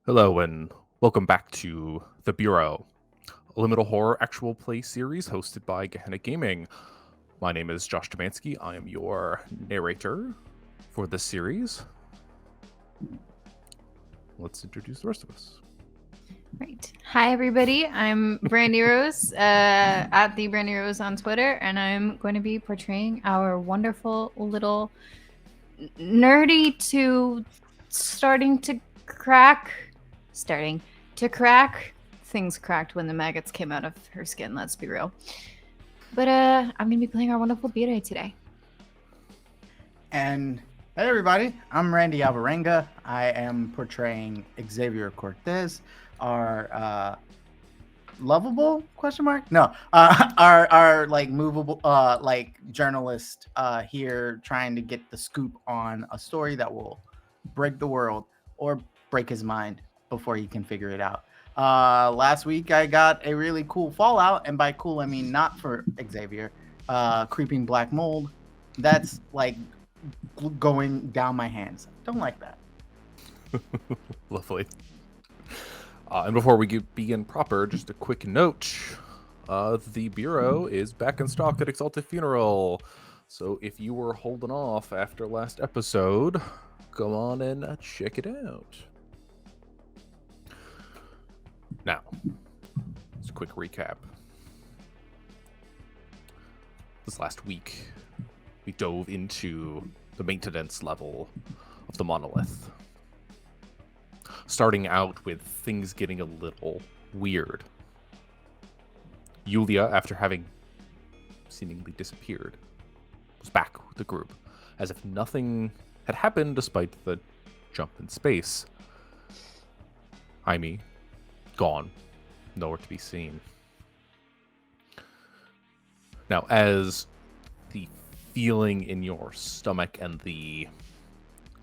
Hello and welcome back to The Bureau, a Liminal Horror actual play series hosted by Gehenna Gaming. My name is Josh Demansky. I am your narrator for this series. Let's introduce the rest of us. Right. Hi, everybody. I'm Brandy Rose, at the Brandy Rose on Twitter, and I'm going to be portraying our wonderful little nerdy to starting to crack. Things cracked when the maggots came out of her skin, let's be real. But I'm going to be playing our wonderful Bire today. And hey everybody, I'm Randy Alvarenga. I am portraying Xavier Cortez, our lovable ? No, our like movable like journalist here trying to get the scoop on a story that will break the world or break his mind before he can figure it out. Last week I got a really cool fallout, and by cool I mean not for Xavier. Creeping black mold. That's like going down my hands. Don't like that. Lovely. And before we begin proper, just a quick note. The Bureau is back in stock at Exalted Funeral. So if you were holding off after last episode, go on and check it out. Now, just a quick recap. This last week, we dove into the maintenance level of the monolith. Starting out with things getting a little weird. Yulia, after having seemingly disappeared, was back with the group, as if nothing had happened despite the jump in space. Jaime, gone, nowhere to be seen. Now, as the feeling in your stomach and the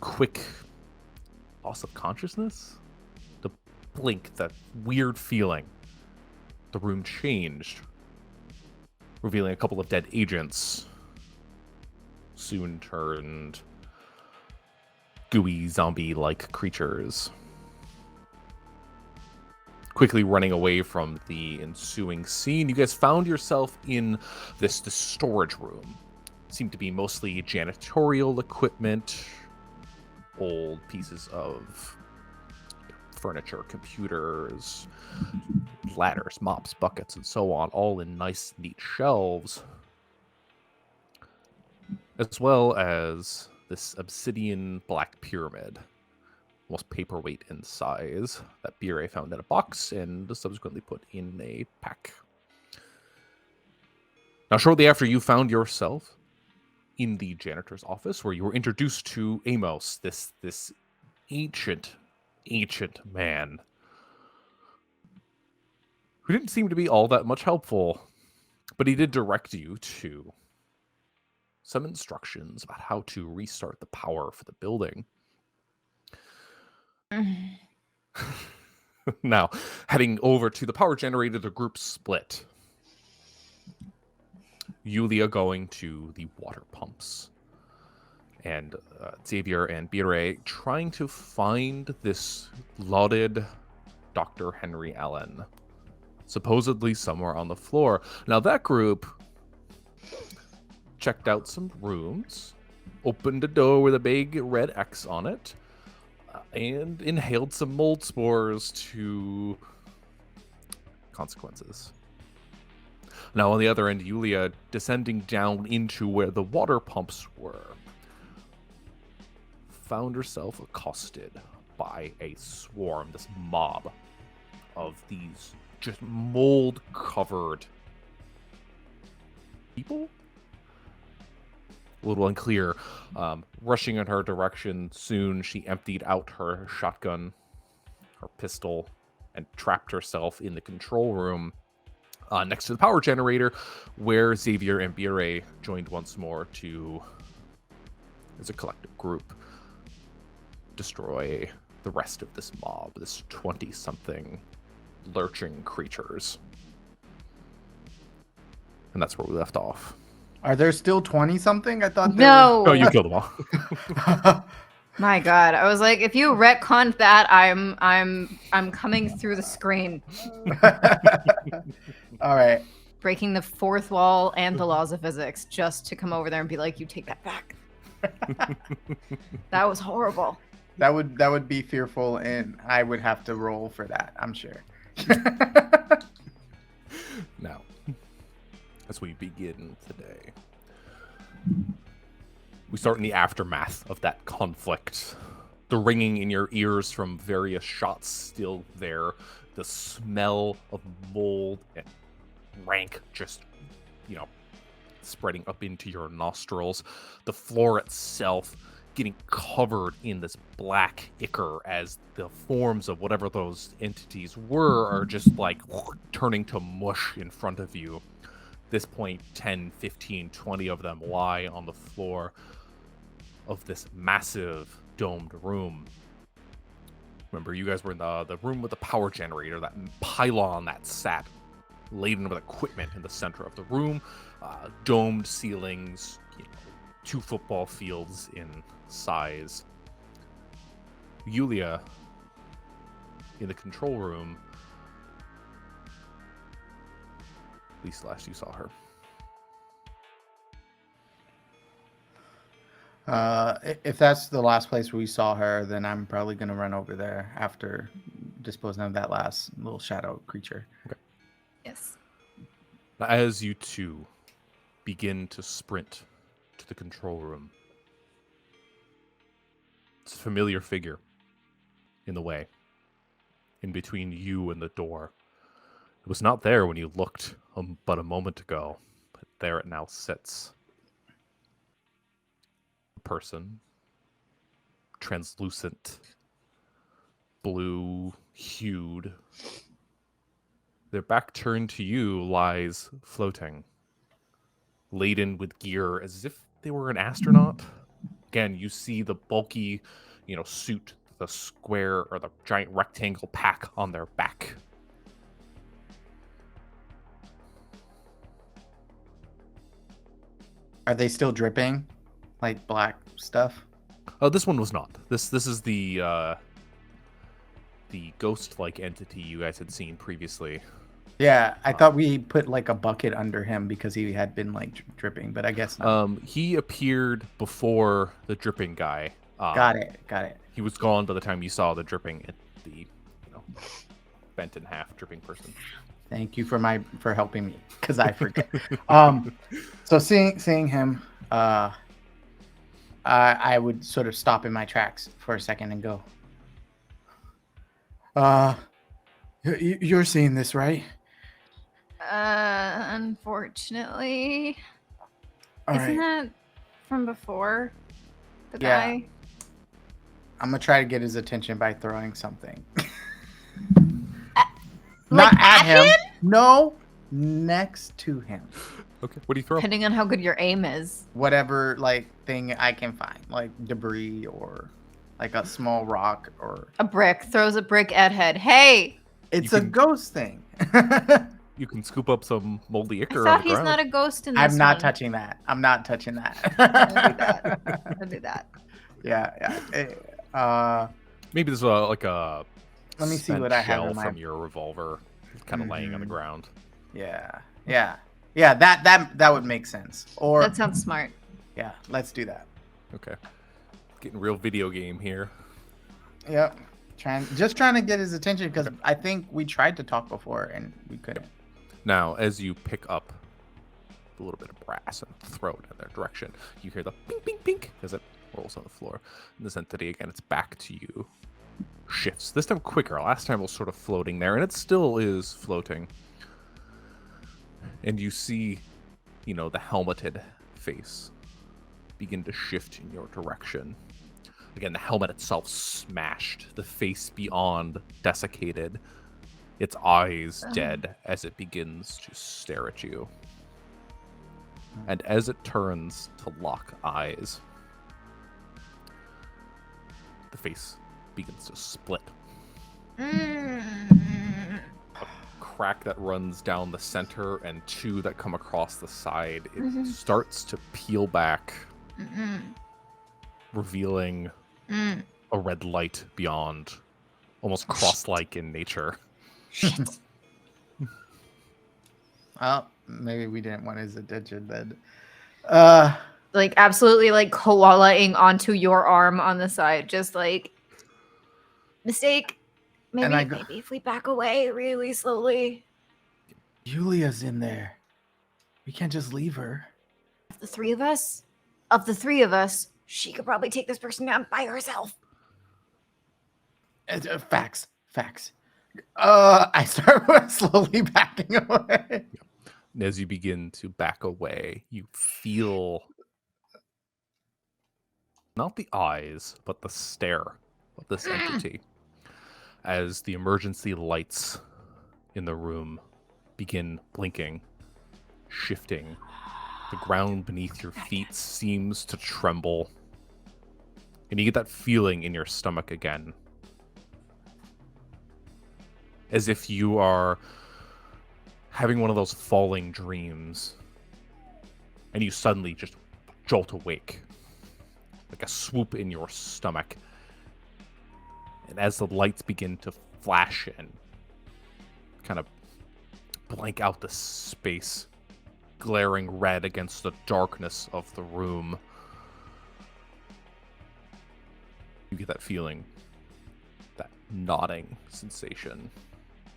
quick loss of consciousness, the blink, that weird feeling, the room changed, revealing a couple of dead agents, soon turned gooey zombie-like creatures, quickly running away from the ensuing scene. You guys found yourself in this storage room. Seemed to be mostly janitorial equipment, old pieces of furniture, computers, ladders, mops, buckets, and so on, all in nice, neat shelves, as well as this obsidian black pyramid, almost paperweight in size, that Bire found in a box and subsequently put in a pack. Now, shortly after you found yourself in the janitor's office, where you were introduced to Amos, this ancient man who didn't seem to be all that much helpful, but he did direct you to some instructions about how to restart the power for the building. Now, heading over to the power generator, the group split. Yulia going to the water pumps, and Xavier and Bire trying to find this lauded Dr. Henry Allen, supposedly somewhere on the floor. Now, that group checked out some rooms, opened a door with a big red X on it, and inhaled some mold spores to consequences. Now, on the other end, Yulia, descending down into where the water pumps were, found herself accosted by a swarm, this mob of these just mold-covered people? A little unclear. Rushing in her direction, soon she emptied out her shotgun, her pistol, and trapped herself in the control room next to the power generator, where Xavier and Bire joined once more to, as a collective group, destroy the rest of this mob, this 20-something lurching creatures. And that's where we left off. Are there still 20 something? I thought No. Oh, you killed them all. My God, I was like, if you retconned that, I'm coming through the screen, All right. breaking the fourth wall and the laws of physics, just to come over there and be like, you take that back. That was horrible. That would be fearful, and I would have to roll for that, I'm sure. Now, as we begin today, we start in the aftermath of that conflict. The ringing in your ears from various shots still there. The smell of mold and rank just, spreading up into your nostrils. The floor itself getting covered in this black ichor as the forms of whatever those entities were are just like turning to mush in front of you. At this point, 10, 15, 20 of them lie on the floor of this massive domed room. Remember, you guys were in the room with the power generator, that pylon that sat laden with equipment in the center of the room, domed ceilings, 2 football fields in size. Yulia, in the control room, at least last you saw her. If that's the last place we saw her, then I'm probably going to run over there after disposing of that last little shadow creature. Okay. Yes. As you two begin to sprint to the control room, it's a familiar figure in the way, in between you and the door. It was not there when you looked but a moment ago, but there it now sits. A person, translucent, blue-hued. Their back turned to you lies floating, laden with gear as if they were an astronaut. Again, you see the bulky, suit, the square or the giant rectangle pack on their back. Are they still dripping? Like black stuff? Oh, this one was not. This is the ghost-like entity you guys had seen previously. Yeah, I thought we put like a bucket under him because he had been like dripping, but I guess not. He appeared before the dripping guy. Got it. He was gone by the time you saw the dripping, the bent in half dripping person. Thank you for helping me because I forget. So seeing him, I would sort of stop in my tracks for a second and go, you're seeing this, right? Unfortunately. All Isn't right. that from before? The Yeah. guy? I'm gonna try to get his attention by throwing something. Like Not at him. him? No, next to him. Okay, what do you throw? Depending on how good your aim is. Whatever like thing I can find, like debris or like a small rock or A brick. Throws a brick at head. Hey! it's You a can- ghost thing. You can scoop up some moldy I ichor on thought the he's ground. not a ghost in this I'm not one. touching that. I'm not touching that. I'll do that. Yeah. Maybe there's like a Let me see spent what I have shell in my- from your revolver, kind of laying on the Mhm. ground. Yeah. That would make sense. Or That sounds smart. yeah, let's do that. Okay, getting real video game here. Yep. Trying to get his attention because I think we tried to talk before and we couldn't. Now, as you pick up a little bit of brass and throw it in their direction, you hear the pink, pink, pink as it rolls on the floor. And this entity, again, it's back to you. Shifts. This time quicker. Last time it was sort of floating there, and it still is floating. And you see, the helmeted face begin to shift in your direction. Again, the helmet itself smashed, the face beyond desiccated, its eyes dead as it begins to stare at you. And as it turns to lock eyes, the face begins to split. A crack that runs down the center and 2 that come across the side. It starts to peel back, revealing Mm. A red light beyond, almost cross-like in nature. Shit. Well, maybe we didn't want his attention then. Like absolutely like koalaing onto your arm on the side, just like mistake. And Maybe I go- maybe if we back away really slowly. Yulia's in there. We can't just leave her. Of the three of us, she could probably take this person down by herself. Facts. I start slowly backing away. And as you begin to back away, you feel not the eyes, but the stare of this entity as the emergency lights in the room begin blinking, shifting. The ground beneath your feet seems to tremble. And you get that feeling in your stomach again. As if you are having one of those falling dreams. And you suddenly just jolt awake. Like a swoop in your stomach. And as the lights begin to flash in, kind of blank out the space, glaring red against the darkness of the room, you get that feeling, that nodding sensation,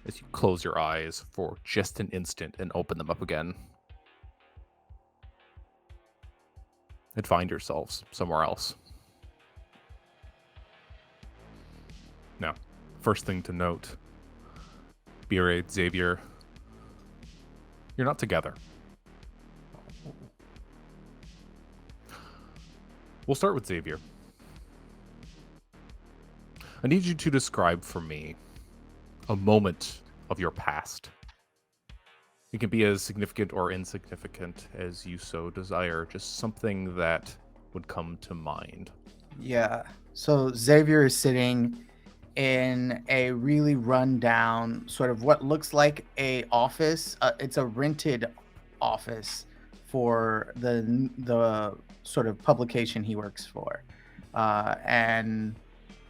as you close your eyes for just an instant and open them up again. And find yourselves somewhere else. Now, first thing to note, Bire, Xavier, you're not together. We'll start with Xavier. I need you to describe for me a moment of your past. It can be as significant or insignificant as you so desire, just something that would come to mind. Yeah. So Xavier is sitting in a really rundown, sort of what looks like a office. It's a rented office for the sort of publication he works for, and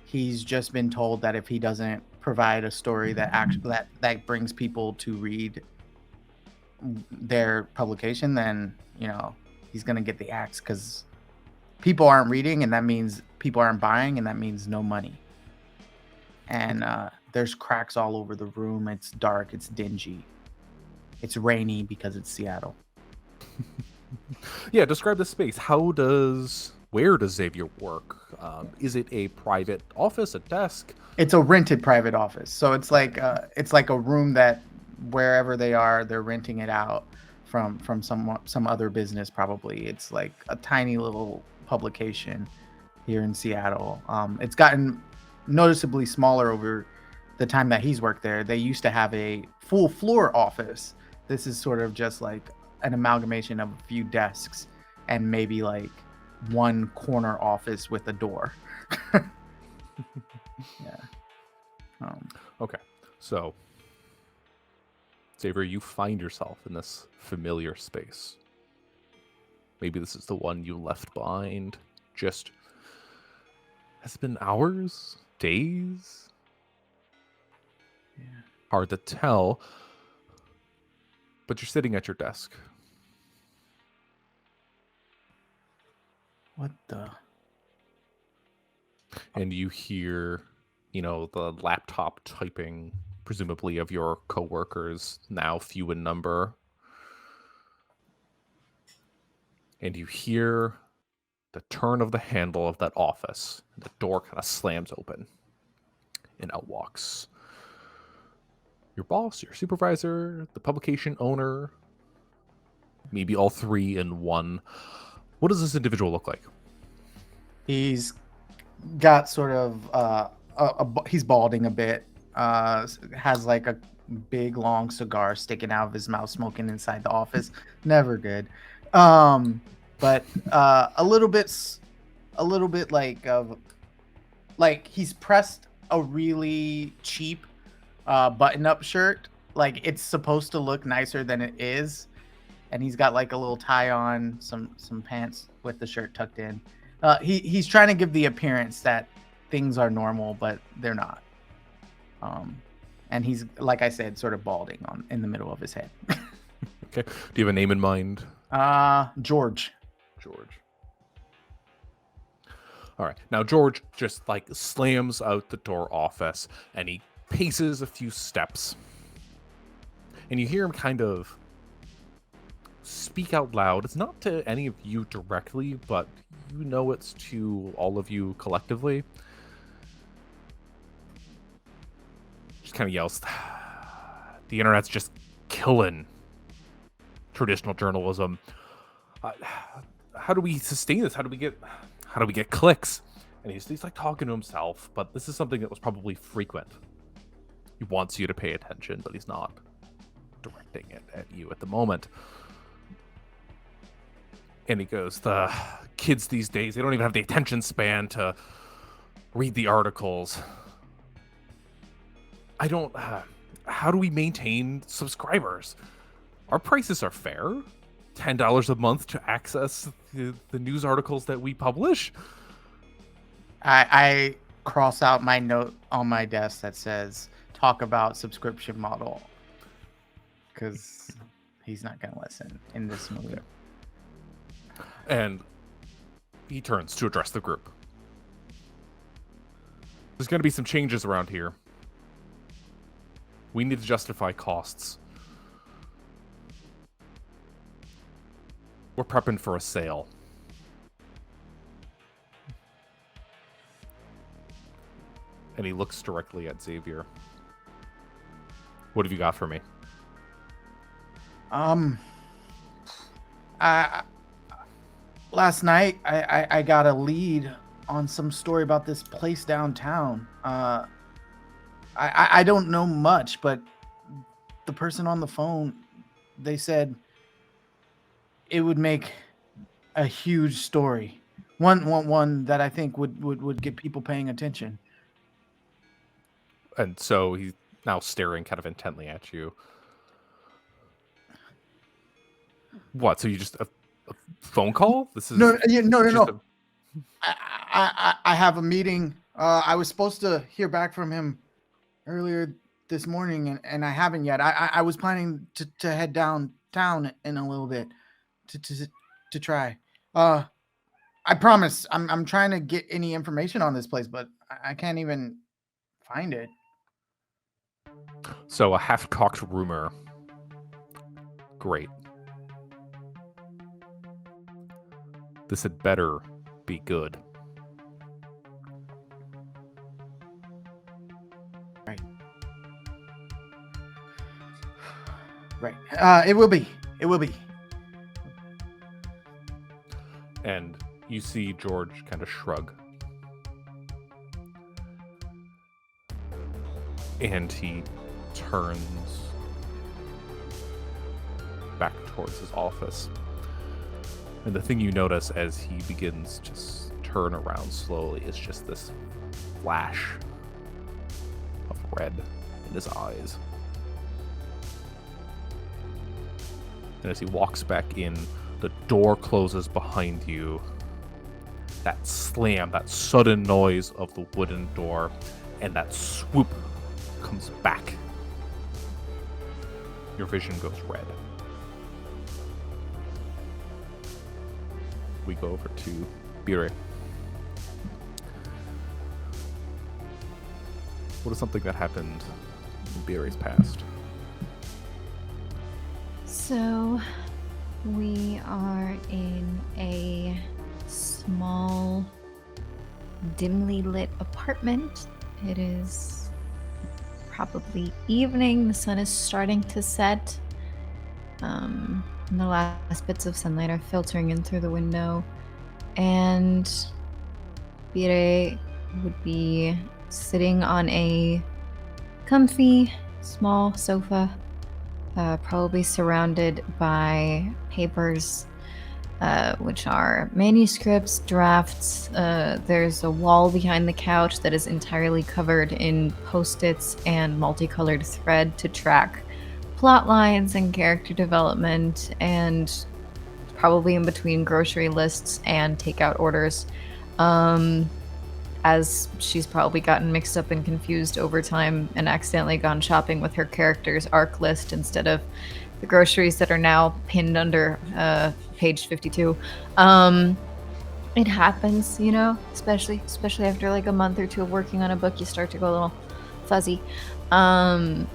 he's just been told that if he doesn't provide a story that brings people to read their publication, then he's gonna get the axe, because people aren't reading, and that means people aren't buying, and that means no money. And there's cracks all over the room. It's dark. It's dingy. It's rainy because it's Seattle. Yeah, describe the space. Where does Xavier work? Is it a private office, a desk? It's a rented private office. So it's like a room that wherever they are, they're renting it out from some other business probably. It's like a tiny little publication here in Seattle. It's gotten noticeably smaller over the time that he's worked there. They used to have a full floor office. This is sort of just like an amalgamation of a few desks and maybe like one corner office with a door. Yeah. Okay, so Xavier, you find yourself in this familiar space. Maybe this is the one you left behind. Just has it been hours, days? Yeah. Hard to tell. But you're sitting at your desk. What the? And you hear, the laptop typing, presumably of your coworkers, now few in number. And you hear the turn of the handle of that office. And the door kind of slams open. And out walks your boss, your supervisor, the publication owner, maybe all three in one. What does this individual look like? He's got sort of he's balding a bit. Has like a big long cigar sticking out of his mouth, smoking inside the office. Never good. But a little bit like he's pressed a really cheap button-up shirt. Like it's supposed to look nicer than it is, and he's got like a little tie on, some pants with the shirt tucked in. He's trying to give the appearance that things are normal, but they're not. And he's, like I said, sort of balding in the middle of his head. Okay. Do you have a name in mind? George. George. All right. Now George just like slams out the door office and he paces a few steps. And you hear him kind of speak out loud. It's not to any of you directly, but you know it's to all of you collectively. Just kind of yells, "The internet's just killing traditional journalism. How do we sustain this? How do we get clicks?" And he's like talking to himself, but this is something that was probably frequent. He wants you to pay attention, but he's not directing it at you at the moment. And he goes, "The kids these days, they don't even have the attention span to read the articles. How do we maintain subscribers? Our prices are fair. $10 a month to access the news articles that we publish." I cross out my note on my desk that says, "Talk about subscription model," because he's not going to listen in this movie. And he turns to address the group. "There's going to be some changes around here. We need to justify costs. We're prepping for a sale." And he looks directly at Xavier. "What have you got for me?" Last night I got a lead on some story about this place downtown. I don't know much, but the person on the phone, they said it would make a huge story. One that I think would get people paying attention. And so he's now staring kind of intently at you. What? So you just a phone call? This is No. just I have a meeting. I was supposed to hear back from him earlier this morning, and I haven't yet. I was planning to head downtown in a little bit to try. I promise. I'm trying to get any information on this place, but I can't even find it. So a half-cocked rumor. Great. This had better be good. Right. It will be. And you see George kind of shrug. And he turns back towards his office. And the thing you notice as he begins to turn around slowly is just this flash of red in his eyes. And as he walks back in, the door closes behind you. That slam, that sudden noise of the wooden door, and that swoop comes back. Your vision goes red. We go over to Bire. What is something that happened in Bire's past? So, we are in a small, dimly lit apartment. It is probably evening. The sun is starting to set. And the last bits of sunlight are filtering in through the window. And Bire would be sitting on a comfy, small sofa, probably surrounded by papers, which are manuscripts, drafts. There's a wall behind the couch that is entirely covered in post-its and multicolored thread to track plot lines and character development, and probably in between grocery lists and takeout orders. As she's probably gotten mixed up and confused over time and accidentally gone shopping with her character's arc list instead of the groceries that are now pinned under page 52. It happens, you know, especially after like a month or two of working on a book, you start to go a little fuzzy.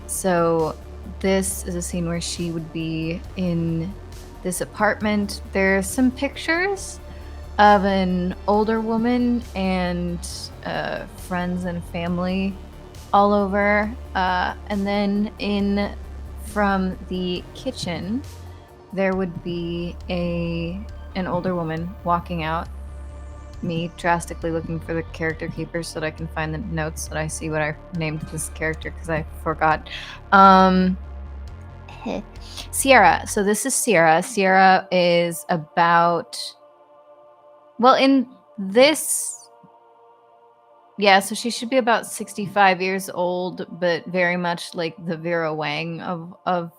So this is a scene where she would be in this apartment. There's some pictures of an older woman and friends and family all over. And then from the kitchen, there would be an older woman walking out. Me drastically looking for the character keepers so that I can find the notes that I see what I named this character because I forgot. Sierra. So this is Sierra. Sierra is about... Well, in this... Yeah, so she should be about 65 years old, but very much like the Vera Wang of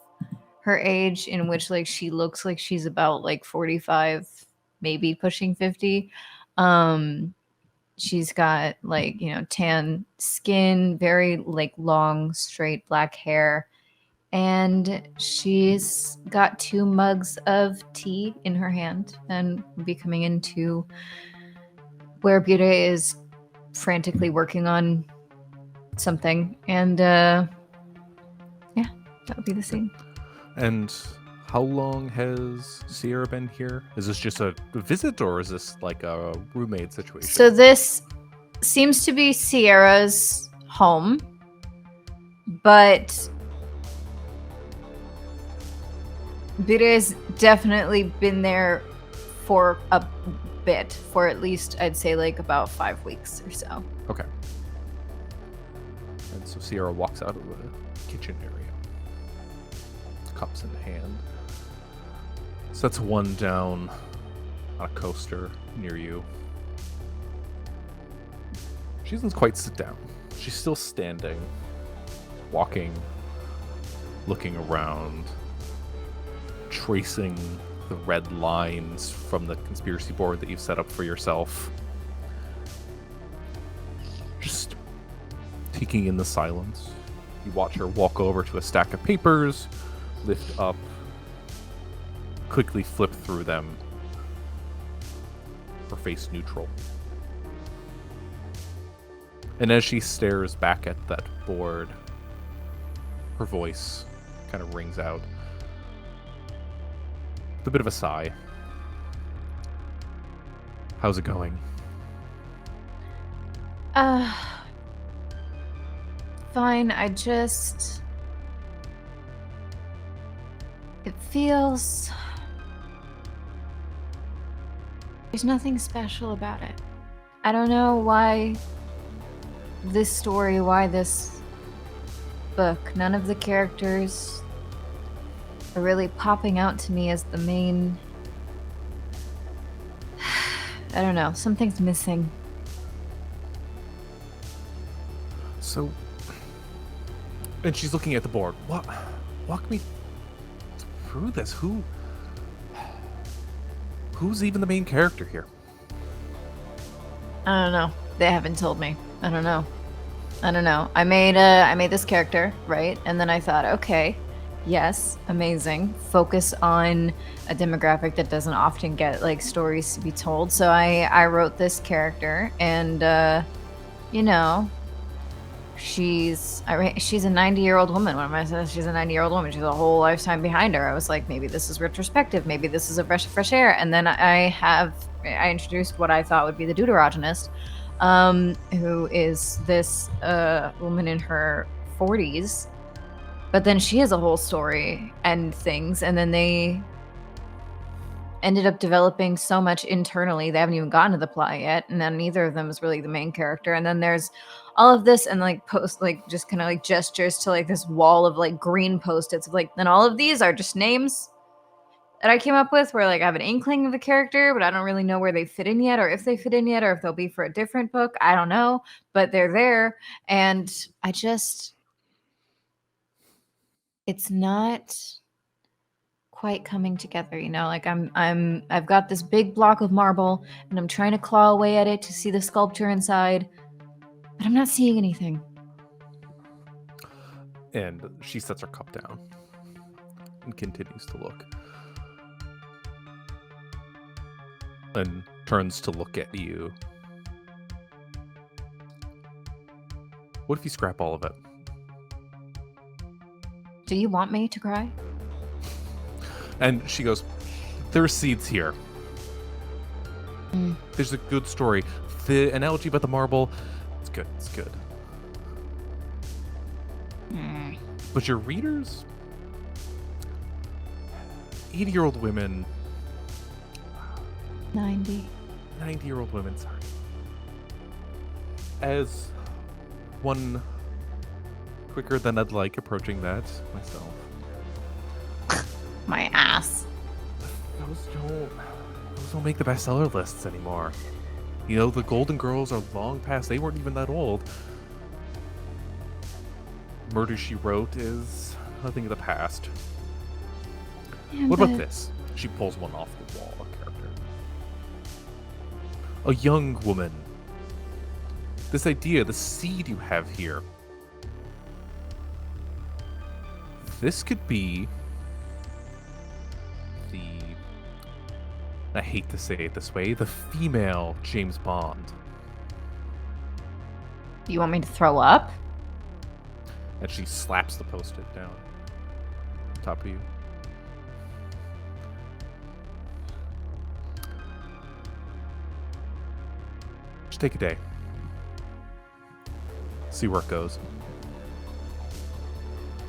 her age, in which like she looks like she's about like 45, maybe pushing 50. She's got like, you know, tan skin, very like long, straight black hair. And she's got 2 mugs of tea in her hand and will be coming into where Butte is frantically working on something. And yeah, that would be the scene. And how long has Sierra been here? Is this just a visit or is this like a roommate situation? So this seems to be Sierra's home, but Bure's definitely been there for a bit, for at least I'd say like about 5 weeks or so. Okay. And so Sierra walks out of the kitchen area, cups in hand, sets one down on a coaster near you. She doesn't quite sit down. She's still standing, walking, looking around, tracing the red lines from the conspiracy board that you've set up for yourself. Just taking in the silence. You watch her walk over to a stack of papers, lift up, quickly flip through them, her face neutral. And as she stares back at that board, her voice kind of rings out with a bit of a sigh. How's it going? Fine. It feels... There's nothing special about it. I don't know why this story, why this book. None of the characters are really popping out to me as the main... I don't know. Something's missing. So... And she's looking at the board. Walk me through this. Who's even the main character here? I don't know. They haven't told me. I don't know. I made this character, right? And then I thought, okay, yes, amazing. Focus on a demographic that doesn't often get like stories to be told. So I wrote this character, and you know, she's a 90-year-old woman. When I said she's a 90-year-old woman, she's a whole lifetime behind her. I was like, maybe this is retrospective, maybe this is a fresh air. And then I introduced what I thought would be the deuterogenist, who is this woman in her 40s, but then she has a whole story and things, and then they ended up developing so much internally they haven't even gotten to the plot yet, and then neither of them is really the main character. And then there's all of this and like just kind of like gestures to like this wall of like green post-its of like, then all of these are just names that I came up with where like I have an inkling of the character, but I don't really know where they fit in yet, or if they fit in yet, or if they'll be for a different book. I don't know, but they're there. And it's not quite coming together, you know? Like I've got this big block of marble and I'm trying to claw away at it to see the sculpture inside, but I'm not seeing anything. And she sets her cup down and continues to look. And turns to look at you. What if you scrap all of it? Do you want me to cry? And she goes, there are seeds here. There's a good story. The analogy about the marble, it's good, it's good. But your readers? 80-year-old women. 90. 90-year-old women, sorry. As one quicker than I'd like approaching that myself. My ass. Those don't make the bestseller lists anymore. You know, the Golden Girls are long past. They weren't even that old. Murder, She Wrote is a thing of the past. Yeah, What about this? She pulls one off the wall, a character. A young woman. This idea, the seed you have here. This could be the... I hate to say it this way, the female James Bond. You want me to throw up? And she slaps the post-it down. Top of you. Just take a day. See where it goes.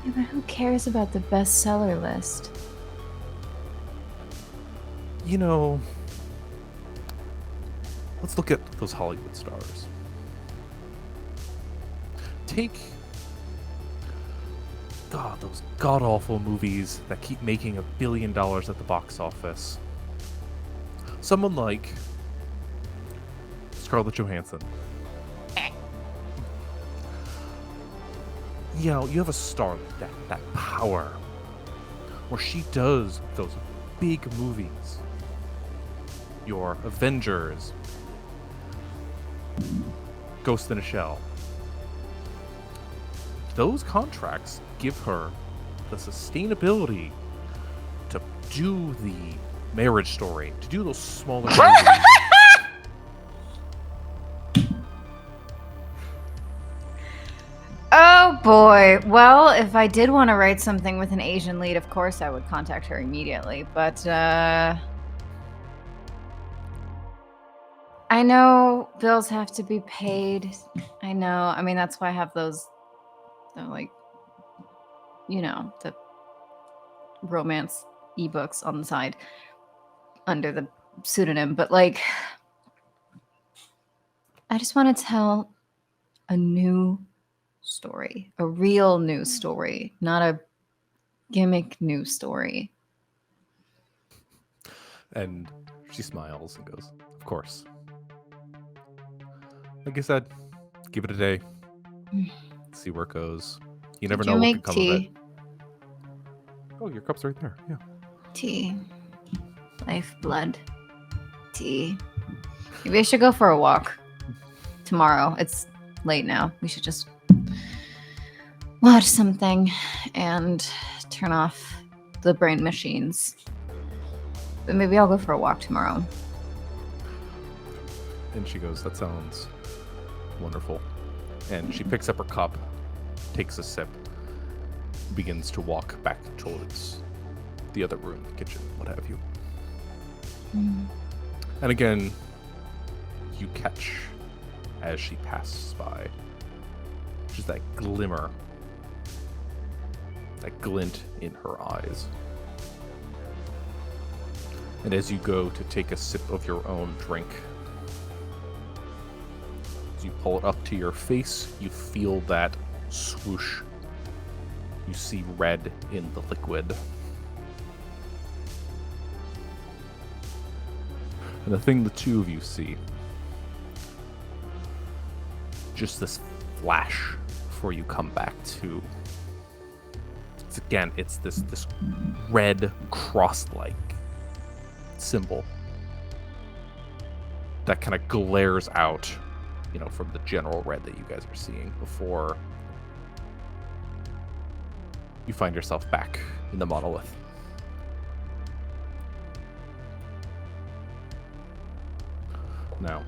Yeah, but who cares about the bestseller list? You know, let's look at those Hollywood stars. Take those god-awful movies that keep making $1 billion at the box office. Someone like Scarlett Johansson. You know, you have a star like that power, where she does those big movies. Your Avengers, Ghost in a Shell. Those contracts give her the sustainability to do the Marriage Story, to do those smaller movies. Oh boy. Well, if I did want to write something with an Asian lead, of course I would contact her immediately. But I know bills have to be paid. I know. I mean, that's why I have those, like, you know, the romance ebooks on the side under the pseudonym. But, like, I just want to tell a new story, a real news story, not a gimmick news story. And she smiles and goes, of course. Like I said, give it a day. See where it goes. You never know what can come of it. Oh, your cup's right there. Yeah. Tea. Lifeblood. Tea. Maybe I should go for a walk tomorrow. It's late now. We should just watch something and turn off the brain machines. But maybe I'll go for a walk tomorrow. And she goes, that sounds wonderful. And she picks up her cup, takes a sip, begins to walk back towards the other room, kitchen, what have you. And again, you catch, as she passes by, just that glimmer, that glint in her eyes. And as you go to take a sip of your own drink, as you pull it up to your face, you feel that swoosh. You see red in the liquid. And the thing the two of you see, just this flash before you come back to. It It's this red cross-like symbol that kind of glares out, from the general red that you guys are seeing before you find yourself back in the monolith. Now,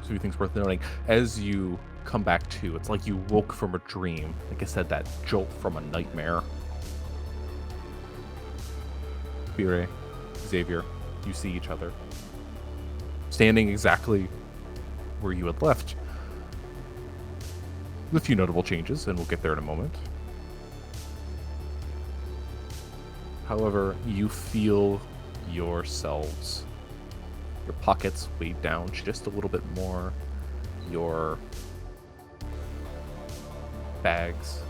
a few things worth noting. As you come back to, it's like you woke from a dream. Like I said, that jolt from a nightmare. Bire, Xavier, you see each other. Standing exactly where you had left. With a few notable changes, and we'll get there in a moment. However, you feel yourselves, your pockets weighed down just a little bit more, your bags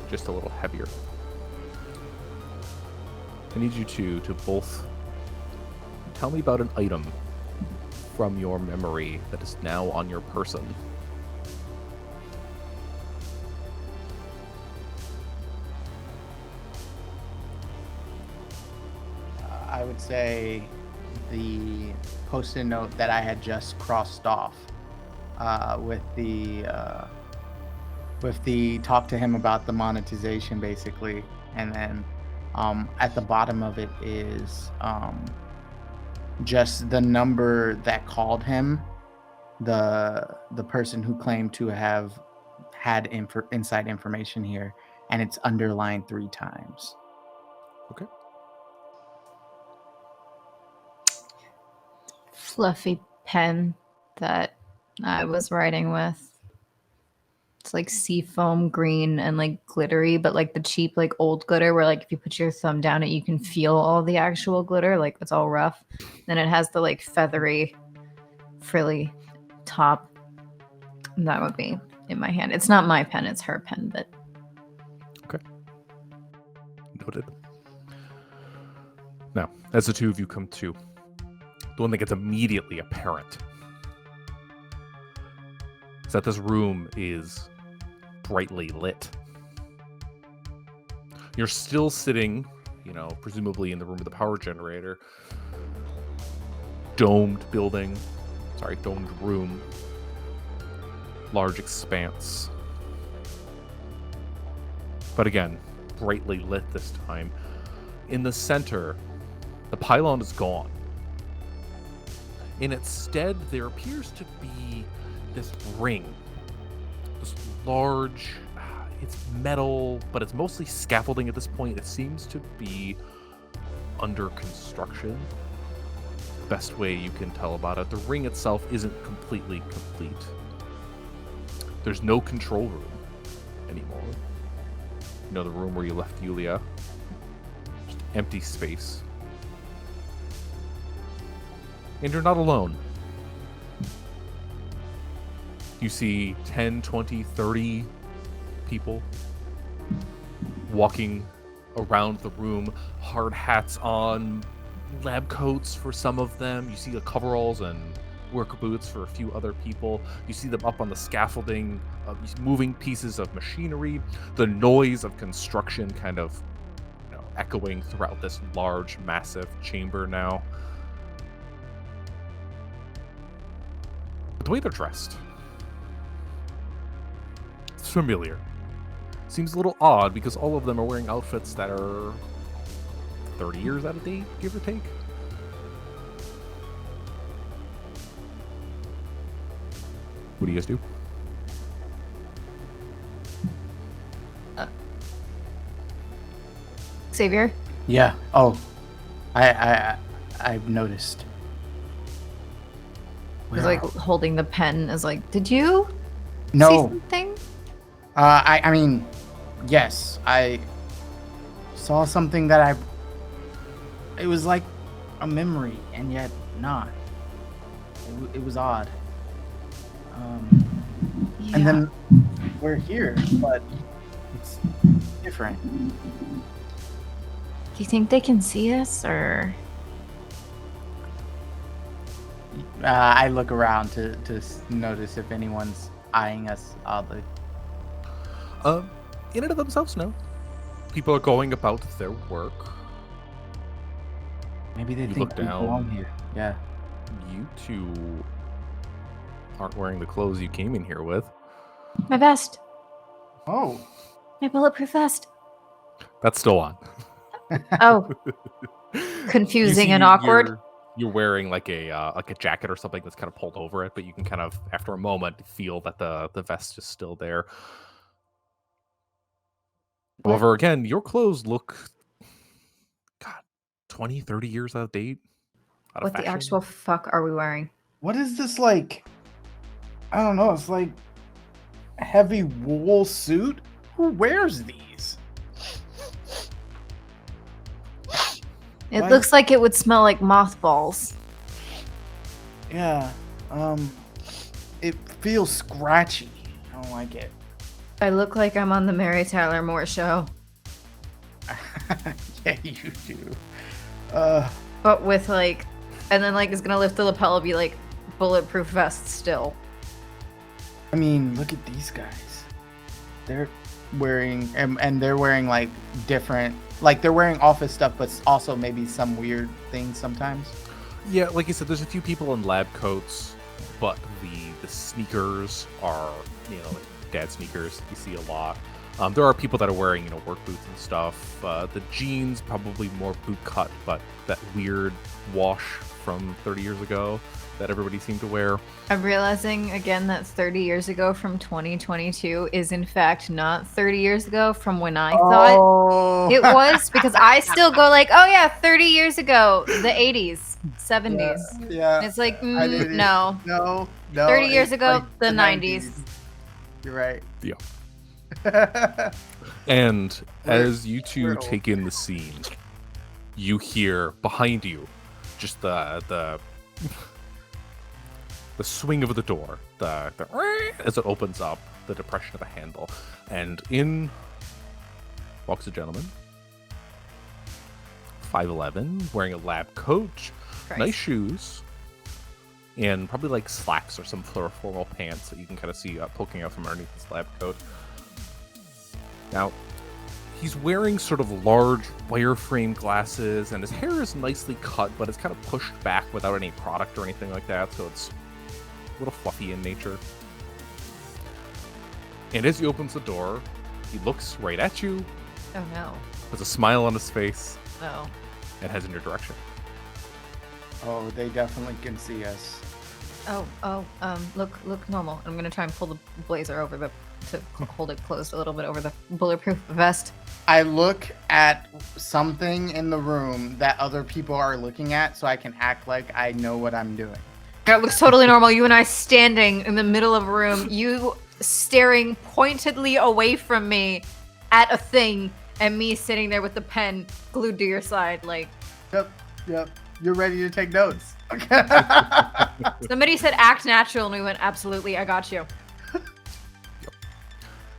just a little heavier. I need you to both tell me about an item from your memory that is now on your person. I would say the post-it note that I had just crossed off with the talk to him about the monetization, basically, and then at the bottom of it is just the number that called him, the person who claimed to have had inside information here, and it's underlined 3 times. Okay. Fluffy pen that I was writing with. It's like seafoam green and like glittery, but like the cheap like old glitter where like if you put your thumb down it you can feel all the actual glitter, like it's all rough. Then it has the like feathery frilly top. And that would be in my hand. It's not my pen, it's her pen, but okay. Noted. Now, as the two of you come to, the one that gets immediately apparent is that this room is brightly lit. You're still sitting, presumably in the room with the power generator. Domed room. Large expanse. But again, brightly lit this time. In the center, the pylon is gone. In its stead, there appears to be this ring. This large, it's metal, but it's mostly scaffolding at this point. It seems to be under construction. Best way you can tell about it. The ring itself isn't completely complete. There's no control room anymore. The room where you left Yulia. Just empty space. And you're not alone. You see 10, 20, 30 people walking around the room, hard hats on, lab coats for some of them. You see the coveralls and work boots for a few other people. You see them up on the scaffolding, moving pieces of machinery. The noise of construction kind of echoing throughout this large, massive chamber now. But the way they're dressed, it's familiar. Seems a little odd because all of them are wearing outfits that are 30 years out of date, give or take. What do you guys do? Xavier? Yeah. Oh, I've noticed. He's like holding the pen is like, did you see No. something? I mean, yes, I saw something that it was like a memory and yet not. It was odd. Yeah. And then we're here, but it's different. Do you think they can see us or? I look around to notice if anyone's eyeing us oddly. In and of themselves, no. People are going about their work. Maybe they You think look we belong down. here. Yeah. You two aren't wearing the clothes you came in here with. My vest. Oh. My bulletproof vest. That's still on. Oh, You confusing see and awkward. You're wearing like a jacket or something that's kind of pulled over it, but you can kind of, after a moment, feel that the vest is still there. What? However, again, your clothes look, God, 20, 30 years out of date. Out of What the fashion. actual fuck are we wearing? What is this like? I don't know. It's like a heavy wool suit. Who wears these? It What? looks like it would smell like mothballs. Yeah. It feels scratchy. I don't like it. I look like I'm on the Mary Tyler Moore show, Yeah, you do. but with like, and then like is gonna lift the lapel and be like bulletproof vest still. I mean, look at these guys. They're wearing, and they're wearing like different, like they're wearing office stuff, but also maybe some weird things sometimes. Yeah, like you said, there's a few people in lab coats, but the sneakers are, like dad sneakers. You see a lot. There are people that are wearing, work boots and stuff. The jeans, probably more boot cut, but that weird wash from 30 years ago that everybody seemed to wear. I'm realizing again that 30 years ago from 2022 is in fact not 30 years ago from when I thought it was, because I still go like, oh yeah, 30 years ago, the 80s, 70s. Yeah. And it's like, I didn't- no. No. 30 years it's ago, like the 90s. You're right. Yeah. And as you two we're old. take in the scene, you hear behind you just the swing of the door, the as it opens up, the depression of a handle, and in walks a gentleman, 5'11", wearing a lab coat, Christ. nice shoes, and probably like slacks or some sort of formal pants that you can kind of see poking out from underneath his lab coat. Now, he's wearing sort of large wireframe glasses, and his hair is nicely cut, but it's kind of pushed back without any product or anything like that, so it's a little fluffy in nature. And as he opens the door, he looks right at you, Oh no. has a smile on his face, No. and heads in your direction. Oh, they definitely can see us. Look normal. I'm gonna try and pull the blazer over to hold it closed a little bit over the bulletproof vest. I look at something in the room that other people are looking at, so I can act like I know what I'm doing. It looks totally normal. You and I standing in the middle of a room, you staring pointedly away from me at a thing, and me sitting there with the pen glued to your side, like. Yep. You're ready to take notes. Somebody said act natural, and we went, absolutely, I got you.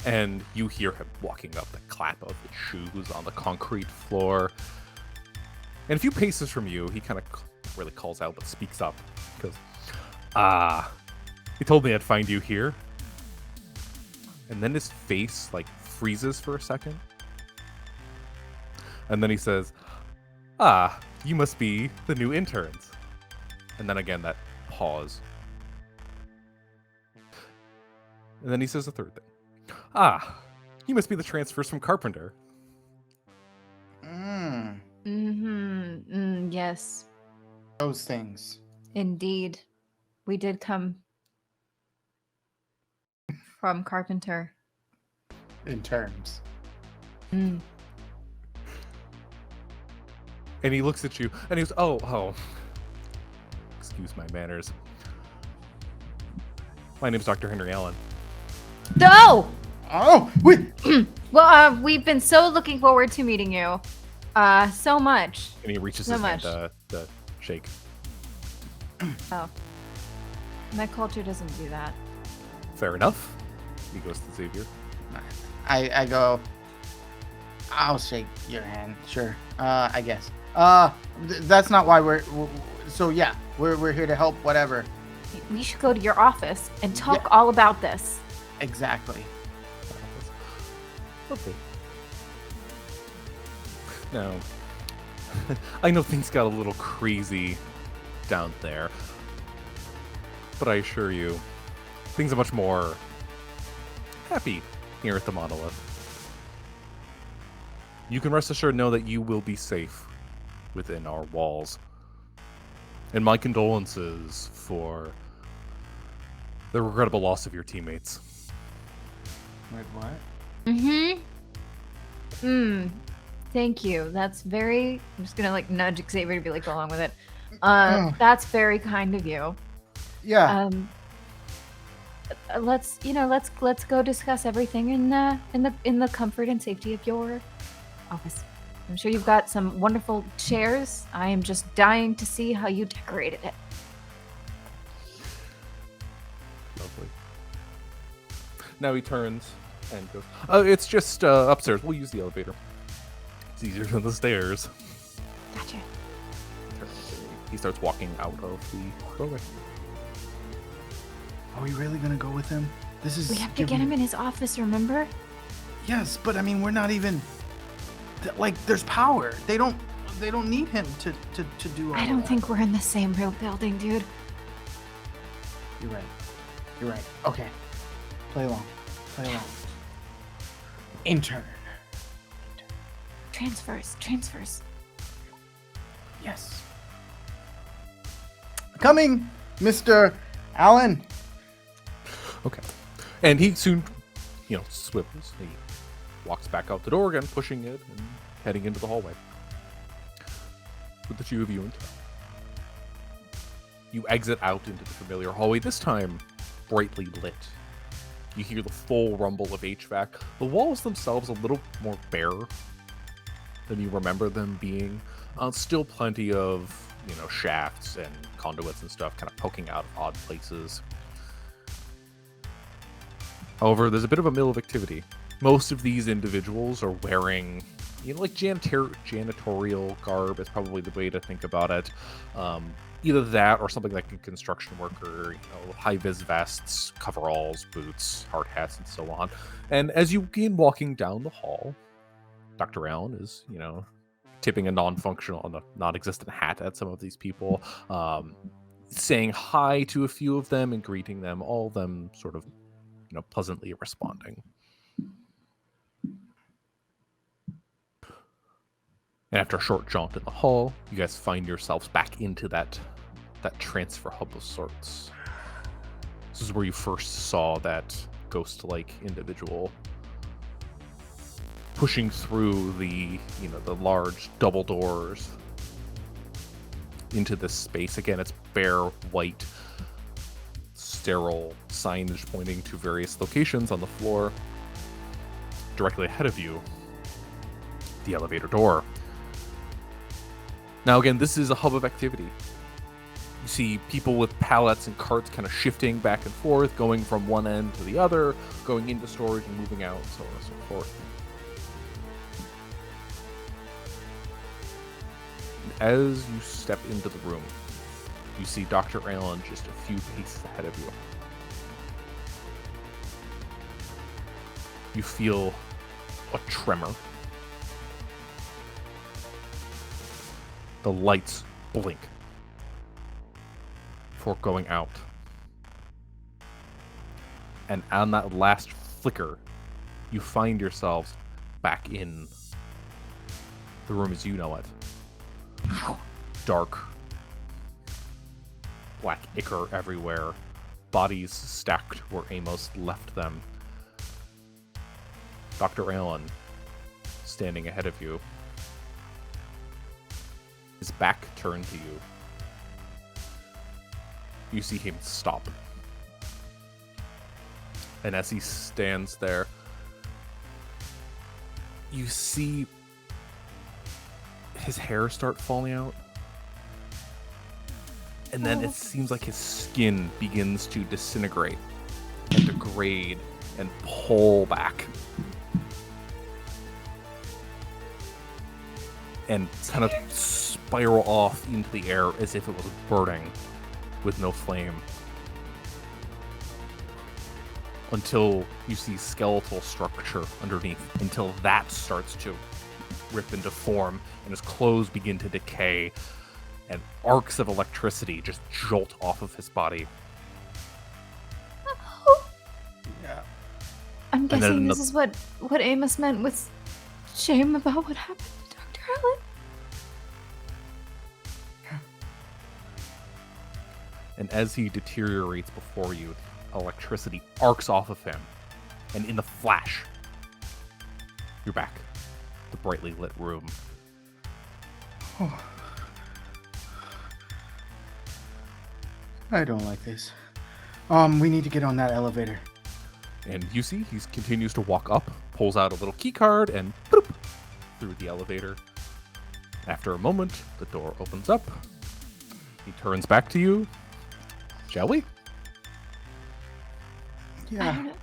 And you hear him walking up, the clap of his shoes on the concrete floor. And a few paces from you, he kind of really calls out, but speaks up. He goes, he told me I'd find you here. And then his face, like, freezes for a second. And then he says, you must be the new interns. And then again, that pause. And then he says a third thing. You must be the transfers from Carpenter. Yes. Those things. Indeed. We did come from Carpenter. In terms. Mm. And he looks at you, and he goes, oh. Excuse my manners. My name's Dr. Henry Allen. No! Oh, wait. Well, we've been so looking forward to meeting you. So much. And he reaches So his much. hand to shake. Oh. My culture doesn't do that. Fair enough. He goes to Xavier. I go, I'll shake your hand. Sure. I guess. That's not why so yeah, we're here to help, whatever. We should go to your office and talk all about this. Exactly. Okay. Now, I know things got a little crazy down there, but I assure you, things are much more happy here at the Monolith. You can rest assured know that you will be safe within our walls. And my condolences for the regrettable loss of your teammates. Wait, what? Thank you. That's very. I'm just gonna like nudge Xavier to be like, go along with it. That's very kind of you. Yeah. Let's go discuss everything in the comfort and safety of your office. I'm sure you've got some wonderful chairs. I am just dying to see how you decorated it. Lovely. Now he turns and goes, "Oh, it's just upstairs. We'll use the elevator. It's easier than the stairs." Gotcha. He starts walking out of the doorway. Are we really gonna go with him? This is. We have to get him in his office, remember? Yes, but I mean, we're not even. Like, there's power. They don't need him to do all I don't that. think we're in the same real building, dude. You're right. Okay. Play along. Intern. Transfers. Yes. Coming, Mr. Allen. Okay. And he soon, swivels. He walks back out the door again, pushing it and heading into the hallway. With the two of you in tow. You exit out into the familiar hallway, this time brightly lit. You hear the full rumble of HVAC. The walls themselves a little more bare than you remember them being. Still plenty of, shafts and conduits and stuff kind of poking out of odd places. However, there's a bit of a mill of activity. Most of these individuals are wearing, like janitorial garb is probably the way to think about it. Either that or something like a construction worker, high-vis vests, coveralls, boots, hard hats, and so on. And as you begin walking down the hall, Dr. Allen is, tipping a non-existent hat at some of these people, saying hi to a few of them and greeting them, all of them sort of, pleasantly responding. And after a short jaunt in the hall, you guys find yourselves back into that transfer hub of sorts. This is where you first saw that ghost-like individual pushing through the large double doors into this space. Again, it's bare, white, sterile signage pointing to various locations on the floor. Directly ahead of you, the elevator door. Now again, this is a hub of activity. You see people with pallets and carts kind of shifting back and forth, going from one end to the other, going into storage and moving out, so on and so forth. And as you step into the room, you see Dr. Allen just a few paces ahead of you. You feel a tremor. The lights blink before going out. And on that last flicker, you find yourselves back in the room as you know it. Dark. Black ichor everywhere. Bodies stacked where Amos left them. Dr. Allen, standing ahead of you. His back turned to you. You see him stop. And as he stands there, you see his hair start falling out. And then it seems like his skin begins to disintegrate and degrade and pull back. And kind of spiral off into the air as if it was burning with no flame. Until you see skeletal structure underneath. Until that starts to rip and deform, and his clothes begin to decay, and arcs of electricity just jolt off of his body. Yeah. I'm then guessing ano- this is what Amos meant with shame about what happened to Dr. Allen. And as he deteriorates before you, electricity arcs off of him. And in the flash, you're back. The brightly lit room. I don't like this. We need to get on that elevator. And you see, he continues to walk up, pulls out a little key card, and boop, through the elevator. After a moment, the door opens up. He turns back to you. Shall we? I Yeah. don't know.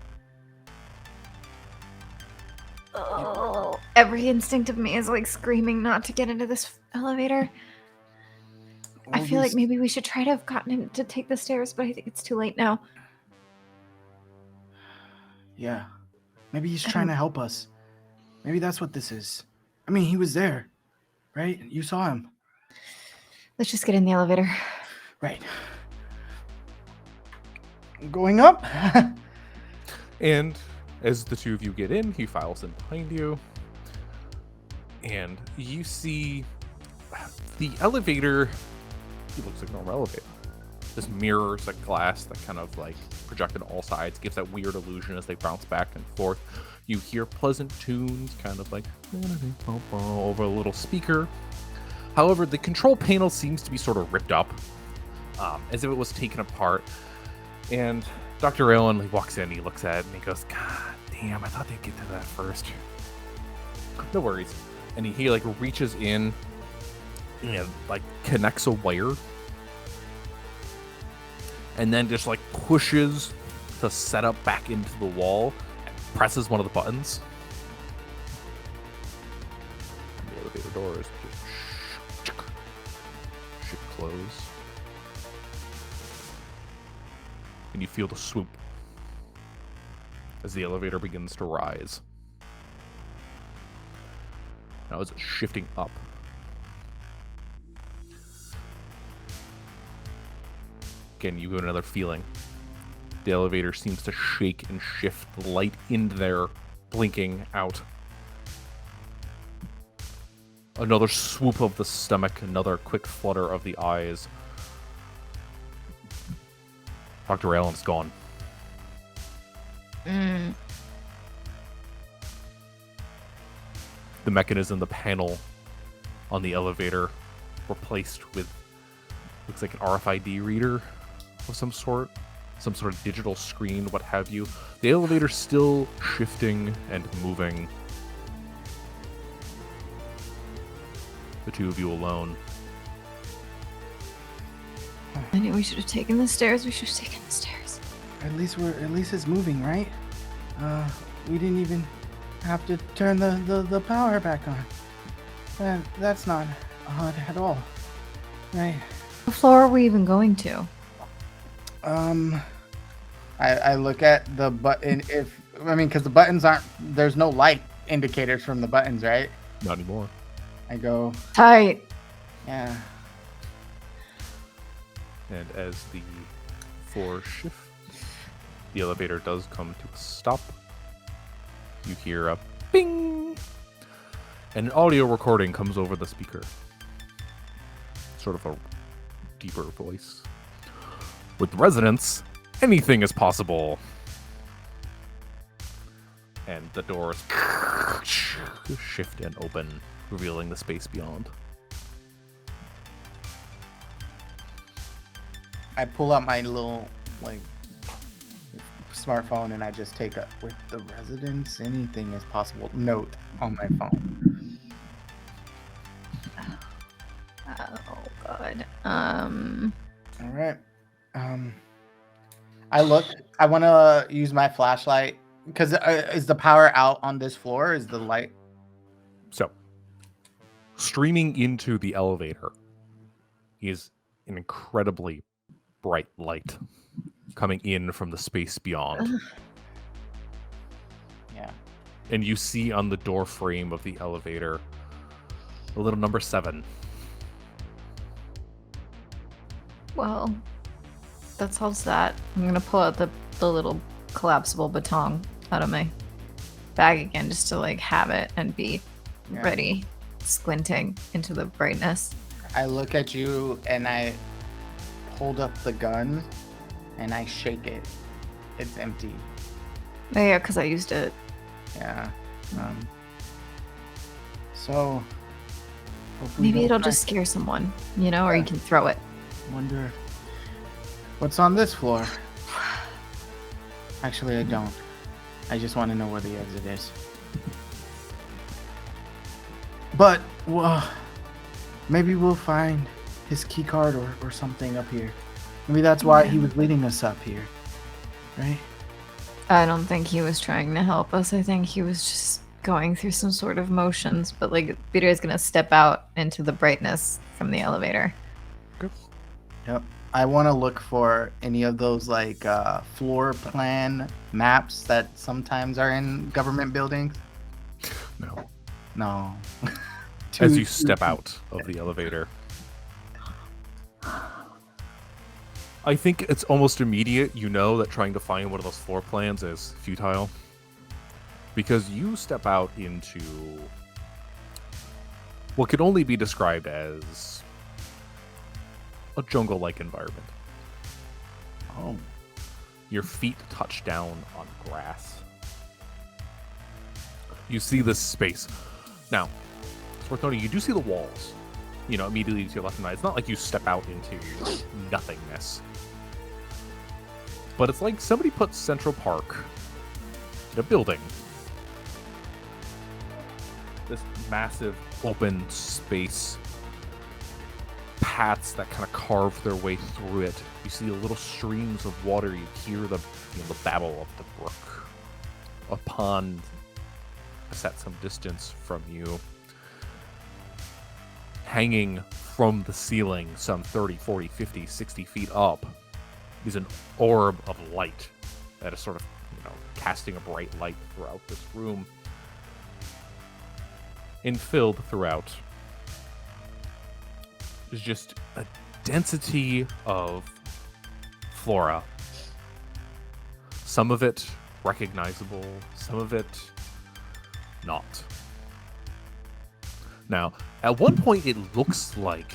Oh, every instinct of me is like screaming not to get into this elevator. I feel like maybe we should try to have gotten him to take the stairs, but I think it's too late now. Yeah. Maybe he's trying to help us. Maybe that's what this is. I mean, he was there, right? You saw him. Let's just get in the elevator. Right. Going up? And as the two of you get in, he files in behind you. And you see the elevator. It looks like a normal elevator. This mirrors like glass that kind of like projected all sides, gives that weird illusion as they bounce back and forth. You hear pleasant tunes, kind of like over a little speaker. However, the control panel seems to be sort of ripped up, as if it was taken apart. And Dr. Allen, he walks in, he looks at it, and he goes, "God damn, I thought they'd get to that first." No worries. And he like reaches in and like connects a wire, and then just like pushes the setup back into the wall and presses one of the buttons. And the elevator doors just should close. And you feel the swoop as the elevator begins to rise. Now as it's shifting up, again, you get another feeling. The elevator seems to shake and shift, the light in there blinking out. Another swoop of the stomach, another quick flutter of the eyes. Dr. Allen's gone. The mechanism, the panel on the elevator replaced with, looks like an RFID reader of some sort of digital screen, what have you. The elevator's still shifting and moving. The two of you alone. I knew we should have taken the stairs. We should have taken the stairs. At least it's moving, right? We didn't even have to turn the power back on. That's not odd at all, right? What floor are we even going to? I look at the button. Because the buttons aren't. There's no light indicators from the buttons, right? Not anymore. I go, Tight. yeah. And as the floor shifts, the elevator does come to a stop. You hear a bing, and an audio recording comes over the speaker. Sort of a deeper voice. With residents, anything is possible. And the doors shift and open, revealing the space beyond. I pull out my little smartphone and I just take a with the residents, anything is possible note on my phone. Oh god. All right. I want to use my flashlight because is the power out on this floor? Is the light? So, streaming into the elevator is an incredibly bright light coming in from the space beyond. Yeah. And you see on the door frame of the elevator A little number 7. Well, that solves that. I'm gonna pull out the little collapsible baton out of my bag again, just to like have it and be ready, squinting into the brightness. I look at you and I hold up the gun and I shake it. It's empty. Oh yeah, because I used it. Yeah. So hopefully Maybe don't it'll crack. just scare someone, you know, or you can throw it. Wonder what's on this floor. Actually, I don't. I just want to know where the exit is. But maybe we'll find his key card or something up here. Maybe that's why he was leading us up here, right? I don't think he was trying to help us. I think he was just going through some sort of motions. But like, Peter is gonna step out into the brightness from the elevator. Yep. I want to look for any of those like floor plan maps that sometimes are in government buildings. No. No. As you step out of the elevator, I think it's almost immediate. You know that trying to find one of those floor plans is futile, because you step out into what could only be described as a jungle-like environment. Oh. Your feet touch down on grass. You see this space. Now, it's worth noting, you do see the walls, immediately to your left and right. It's not like you step out into nothingness. But it's like somebody put Central Park in a building. This massive open space, paths that kind of carve their way through it. You see the little streams of water. You hear the babble of the brook. A pond set some distance from you. Hanging from the ceiling some 30, 40, 50, 60 feet up is an orb of light that is sort of, casting a bright light throughout this room. And filled throughout is just a density of flora. Some of it recognizable, some of it not. Now, at one point it looks like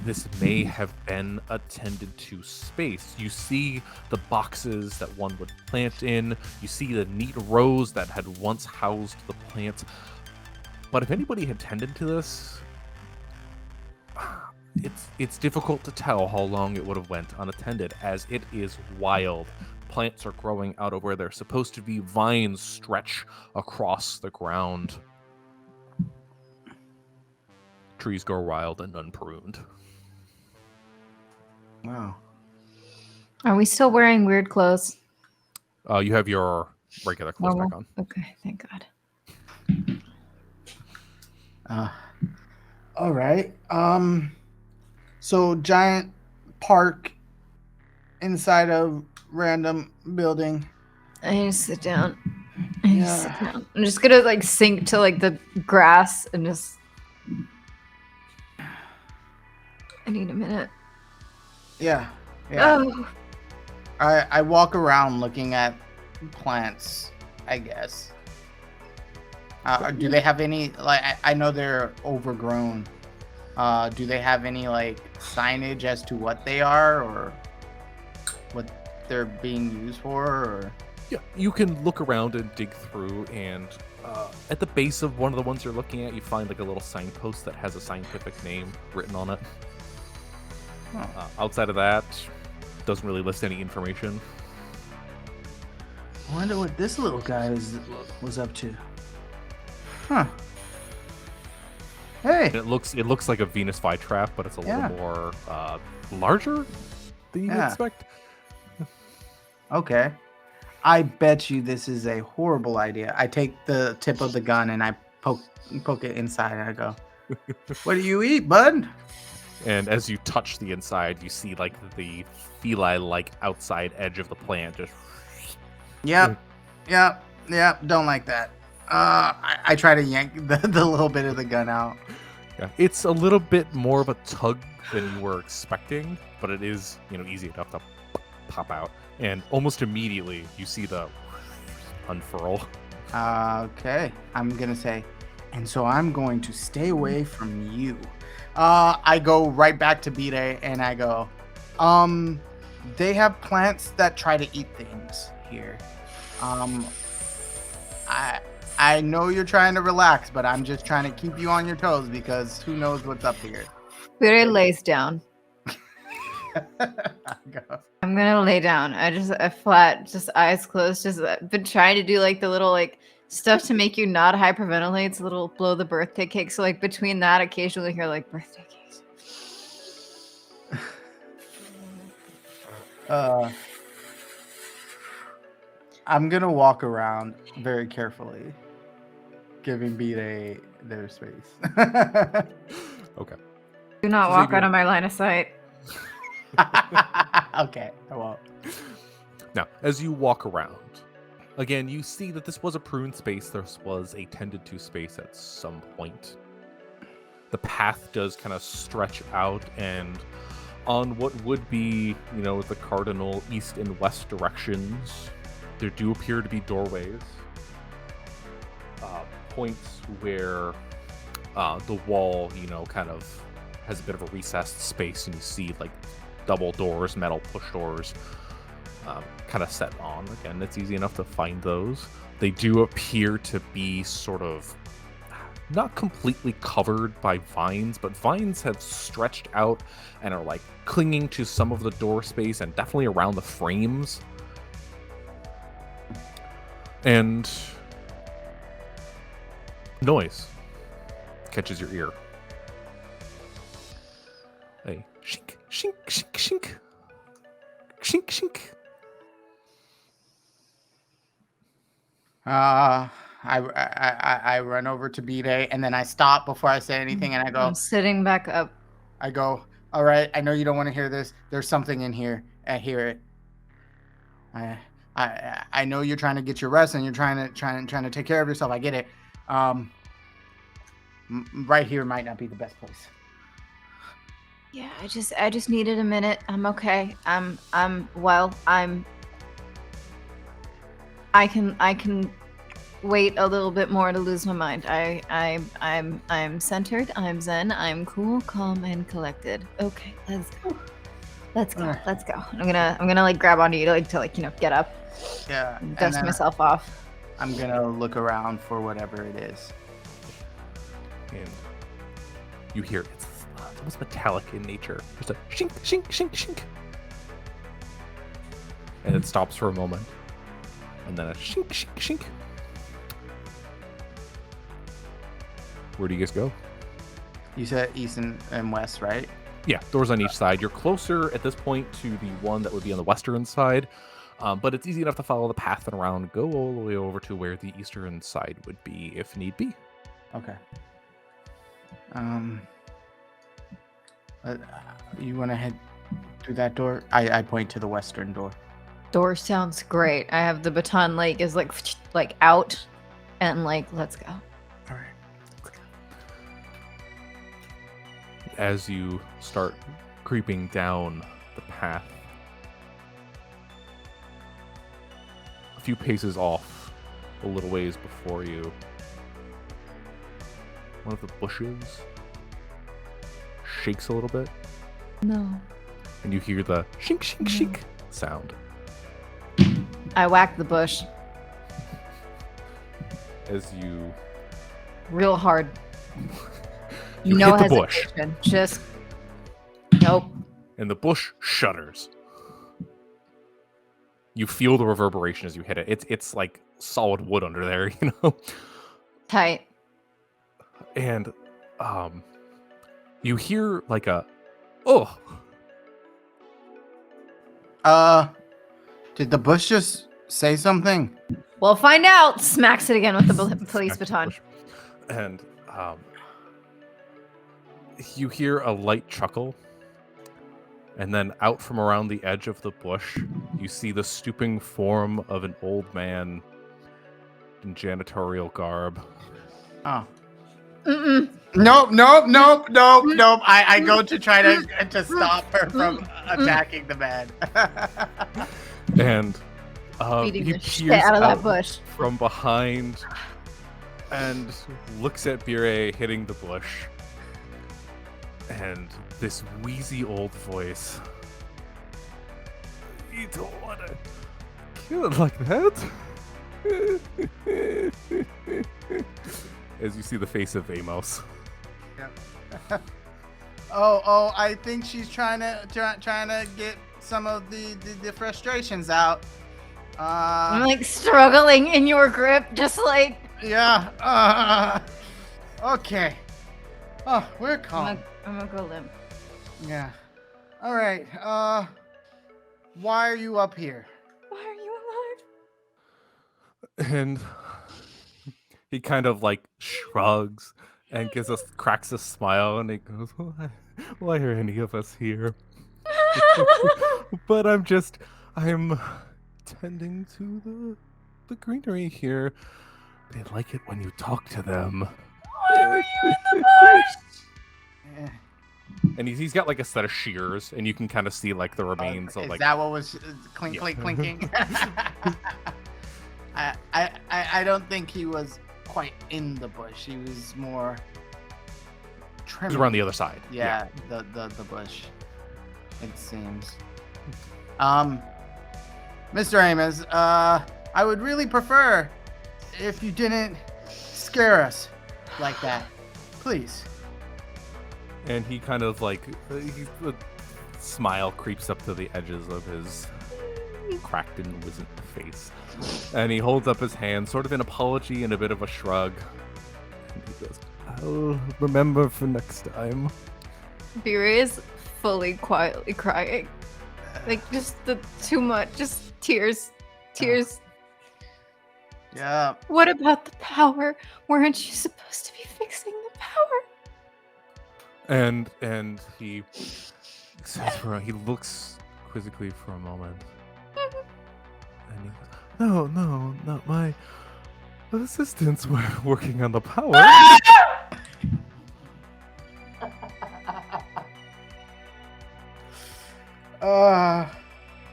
this may have been a tended to space. You see the boxes that one would plant in, you see the neat rows that had once housed the plants. But if anybody had tended to this, it's difficult to tell how long it would have went unattended, as it is wild. Plants are growing out of where they're supposed to be. Vines stretch across the ground. Trees grow wild and unpruned. Wow. Are we still wearing weird clothes? You have your regular clothes back on. Okay, thank God. All right. So giant park inside of random building. I need to sit down. I'm just gonna like sink to like the grass and just. I need a minute. Yeah. Oh. I walk around looking at plants, I guess. Do they have any, like, I know they're overgrown. Do they have any, like, signage as to what they are or what they're being used for? Or? Yeah, you can look around and dig through, and at the base of one of the ones you're looking at, you find, like, a little signpost that has a scientific name written on it. Outside of that, doesn't really list any information. I wonder what this little guy was up to. Huh. Hey. And it looks like a Venus flytrap, but it's a little more larger than you expect. Okay. I bet you this is a horrible idea. I take the tip of the gun and I poke it inside and I go, "What do you eat, bud?" And as you touch the inside, you see like the feline-like outside edge of the plant just. Yep. Don't like that. I try to yank the little bit of the gun out. Yeah, it's a little bit more of a tug than you were expecting, but it is, easy enough to pop out. And almost immediately, you see the unfurl. Okay, I'm gonna say, and so I'm going to stay away from you. I go right back to B-Day and I go, they have plants that try to eat things here. I know you're trying to relax, but I'm just trying to keep you on your toes because who knows what's up here. Bure lays down. Go. I'm gonna lay down. I flat, just eyes closed. Just been trying to do like the little like stuff to make you not hyperventilate. Little blow the birthday cake. So like between that, occasionally hear like birthday cakes. I'm gonna walk around very carefully, giving B-Day their space. Okay. Do not walk out of my line of sight. Okay, I won't. Now, as you walk around, again, you see that this was a pruned space. This was a tended to space at some point. The path does kind of stretch out, and on what would be, the cardinal east and west directions, there do appear to be doorways. Points where the wall, kind of has a bit of a recessed space, and you see like double doors, metal push doors, kind of set on. Again, it's easy enough to find those. They do appear to be sort of not completely covered by vines, but vines have stretched out and are like clinging to some of the door space and definitely around the frames. And noise catches your ear. A shink, shink, shink, shink. Shink, shink. I run over to B-Day and then I stop before I say anything and I go, I'm sitting back up. I go, all right, I know you don't want to hear this. There's something in here. I hear it. I know you're trying to get your rest and you're trying to take care of yourself. I get it. Right here might not be the best place. Yeah, I just needed a minute. I'm okay. I can wait a little bit more to lose my mind. I'm centered. I'm zen. I'm cool, calm, and collected. Okay, let's go. Let's go. I'm gonna like grab onto you to get up. Yeah. Dust myself off. I'm gonna look around for whatever it is. And you hear it's almost metallic in nature. Just a shink, shink, shink, shink. And it stops for a moment. And then a shink, shink, shink. Where do you guys go? You said east and west, right? Yeah, doors on each side. You're closer at this point to the one that would be on the western side. But it's easy enough to follow the path and around, go all the way over to where the eastern side would be if need be. Okay. You want to head through that door? I point to the western door. Door sounds great. I have the baton is like out, and let's go. All right. As you start creeping down the path, a few paces off, a little ways before you, one of the bushes shakes a little bit. No. And you hear the shink, shink, shink sound. I whack the bush As you... real hard. You no hit the bush. Hesitation. Just... Nope. And the bush shudders. You feel the reverberation as you hit it. It's like solid wood under there, Tight. And you hear like a, oh. Did the bush just say something? We'll find out. Smacks it again with the police baton. And you hear a light chuckle. And then out from around the edge of the bush, you see the stooping form of an old man in janitorial garb. Oh. Mm-mm. Nope. I go to try to stop her from attacking the man. And Beating he the shit peers out of that out bush. from behind and looks at Bire hitting the bush. And this wheezy old voice. You don't want to kill it like that. As you see the face of Amos. Yep. oh, I think she's trying to get some of the frustrations out. I'm like struggling in your grip, just like. Yeah. Okay. Oh, we're calm. I'm gonna go limp. Yeah. All right. Why are you up here? Why are you alive? And he kind of like shrugs and cracks a smile, and he goes, why are any of us here? But I'm tending to the greenery here. They like it when you talk to them. Why were you in the bush? Eh, And he's got like a set of shears, and you can kind of see like the remains of is like. that what was clinking? I don't think he was quite in the bush. He was more trimming. He's around the other side. Yeah, the bush. It seems. Mr. Amos, I would really prefer if you didn't scare us like that. Please. And he kind of like the smile creeps up to the edges of his cracked and wizened face, and he holds up his hand, sort of in apology and a bit of a shrug. And he goes, "I'll remember for next time." Bire is fully quietly crying, like just too much, just tears. Yeah. What about the power? Weren't you supposed to be fixing the power? And he says he looks quizzically for a moment, and he goes, "No, not my assistants were working on the power."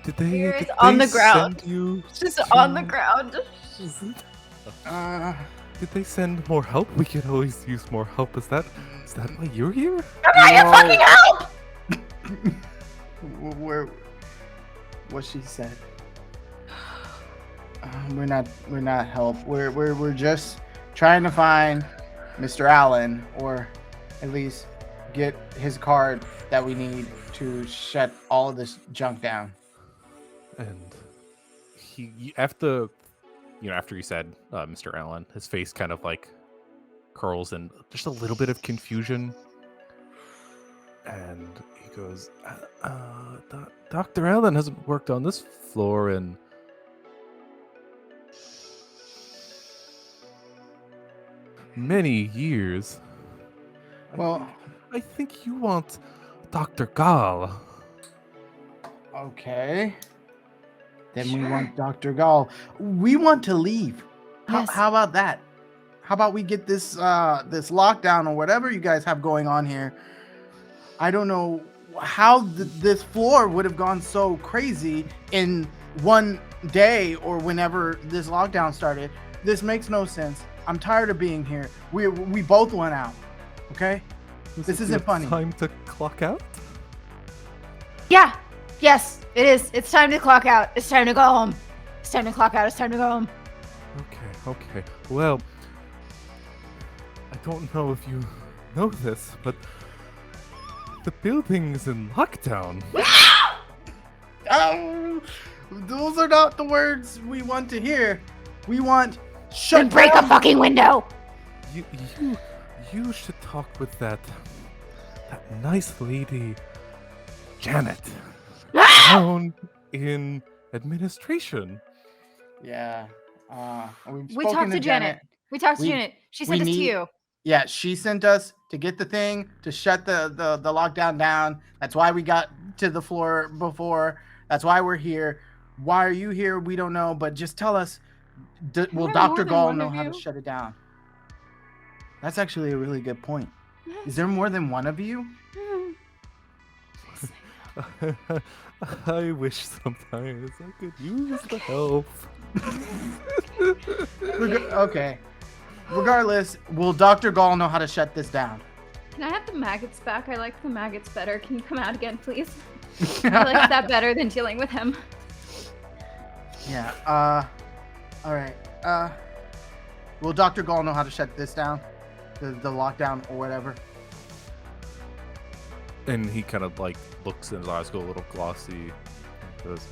Did they? Here is did on they the ground. send you Just to- on the ground. Did they send more help? We could always use more help. Is that why you're here? I'm not your fucking help! What she said. We're not help. We're just trying to find Mr. Allen, or at least get his card that we need to shut all of this junk down. And after you said Mr. Allen, his face kind of like curls in just a little bit of confusion, and he goes, Dr. Allen hasn't worked on this floor in many years. Well, I think you want Dr. Gall. okay. Then we Sure. want Dr. Gall. We want to leave. Yes. How about that? How about we get this this lockdown or whatever you guys have going on here? I don't know how this floor would have gone so crazy in one day or whenever this lockdown started. This makes no sense. I'm tired of being here. We both went out. Okay? This isn't funny. Time to clock out? Yeah. Yes, it is. It's time to clock out. It's time to go home. It's time to clock out. It's time to go home. Okay. Well, I don't know if you know this, but the building's in lockdown. Oh, those are not the words we want to hear. We want shut Then break down. a fucking window. You should talk with that nice lady, Janet, down in administration. Yeah. We spoken talked to Janet. We talked to We- Janet. She we sent us to need- you. Yeah, she sent us to get the thing to shut the lockdown down. That's why we got to the floor before. That's why we're here. Why are you here? We don't know, but just tell us Will there Dr. more than Gall one know of how to you? shut it down? That's actually a really good point. Is there more than one of you? I wish sometimes I could use the help. Okay. Regardless, will Dr. Gall know how to shut this down? Can I have the maggots back? I like the maggots better. Can you come out again, please? I like that better than dealing with him. Yeah. All right. Will Dr. Gall know how to shut this down? The lockdown or whatever? And he kind of like looks and his eyes go a little glossy. Goes,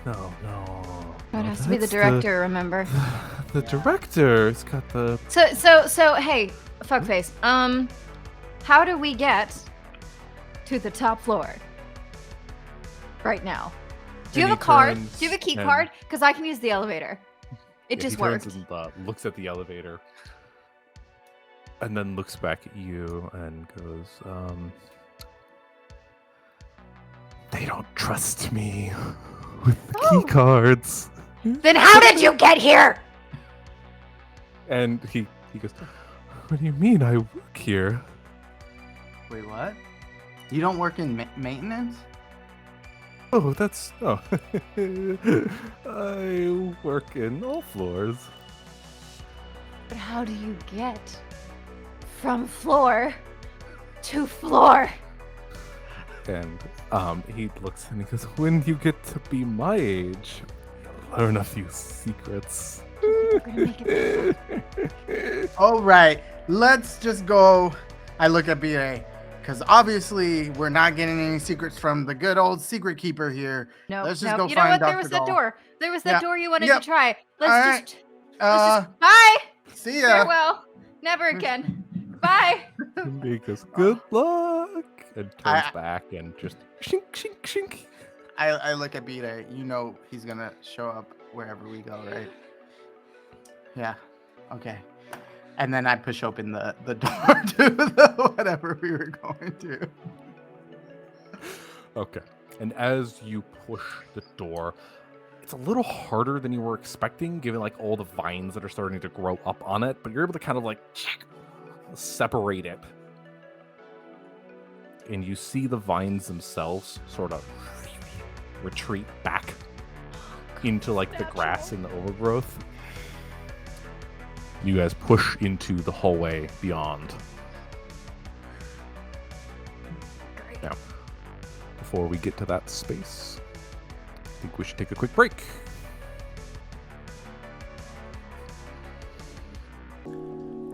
no. It has to be the director, remember? The director's got the. So, hey, fuckface. How do we get to the top floor? Right now. Do you And have a he card? turns Do you have a key and- card? Because I can use the elevator. It Yeah, just he turns worked. and looks at the elevator. And then looks back at you and goes, they don't trust me with the key cards. Then how did you get here? And he goes, what do you mean I work here? Wait, what? You don't work in maintenance? Oh, I work in all floors. But how do you get from floor to floor? And he looks and he goes, when you get to be my age, you'll learn a few secrets. We're gonna make it. All right, let's just go. I look at BA because obviously we're not getting any secrets from the good old secret keeper here. No, Let's just no. go You know find what? There Dr. was that Gall. door. There was that Yeah. door you wanted Yep. to try. All Let's right. just bye. See ya. Farewell. Never again. Bye. And he goes, good luck. And turns I- back and just shink, shink, shink. I look at BA. You know he's gonna show up wherever we go, right? Yeah. Okay. And then I push open the door to the whatever we were going to. Okay. And as you push the door, it's a little harder than you were expecting, given like all the vines that are starting to grow up on it, but you're able to kind of like separate it. And you see the vines themselves sort of retreat back into like the grass and the overgrowth. You guys push into the hallway beyond. Now, before we get to that space, I think we should take a quick break.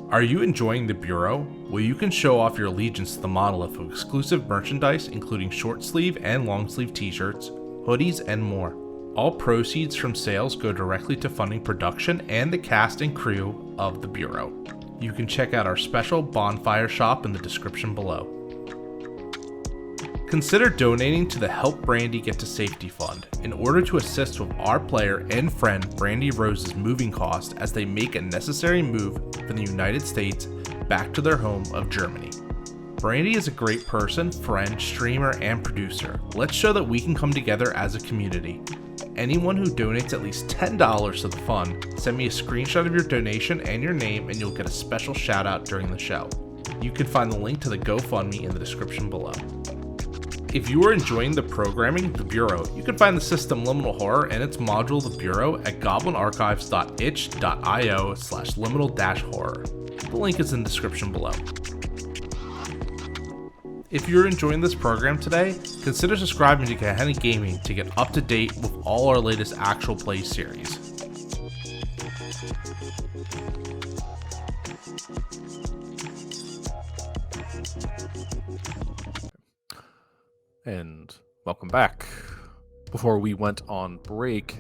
Are you enjoying the Bureau? Well, you can show off your allegiance to the monolith with exclusive merchandise, including short sleeve and long sleeve t-shirts, hoodies, and more. All proceeds from sales go directly to funding production and the cast and crew of the Bureau. You can check out our special bonfire shop in the description below. Consider donating to the Help Brandy Get to Safety Fund in order to assist with our player and friend Brandy Rose's moving cost as they make a necessary move from the United States back to their home of Germany. Brandy is a great person, friend, streamer, and producer. Let's show that we can come together as a community. Anyone who donates at least $10 to the fund, send me a screenshot of your donation and your name and you'll get a special shout out during the show. You can find the link to the GoFundMe in the description below. If you are enjoying the programming, The Bureau, you can find the system Liminal Horror and its module, The Bureau, at goblinarchives.itch.io/liminal-horror. The link is in the description below. If you're enjoying this program today, consider subscribing to Gehenna Gaming to get up to date with all our latest actual play series. And welcome back. Before we went on break,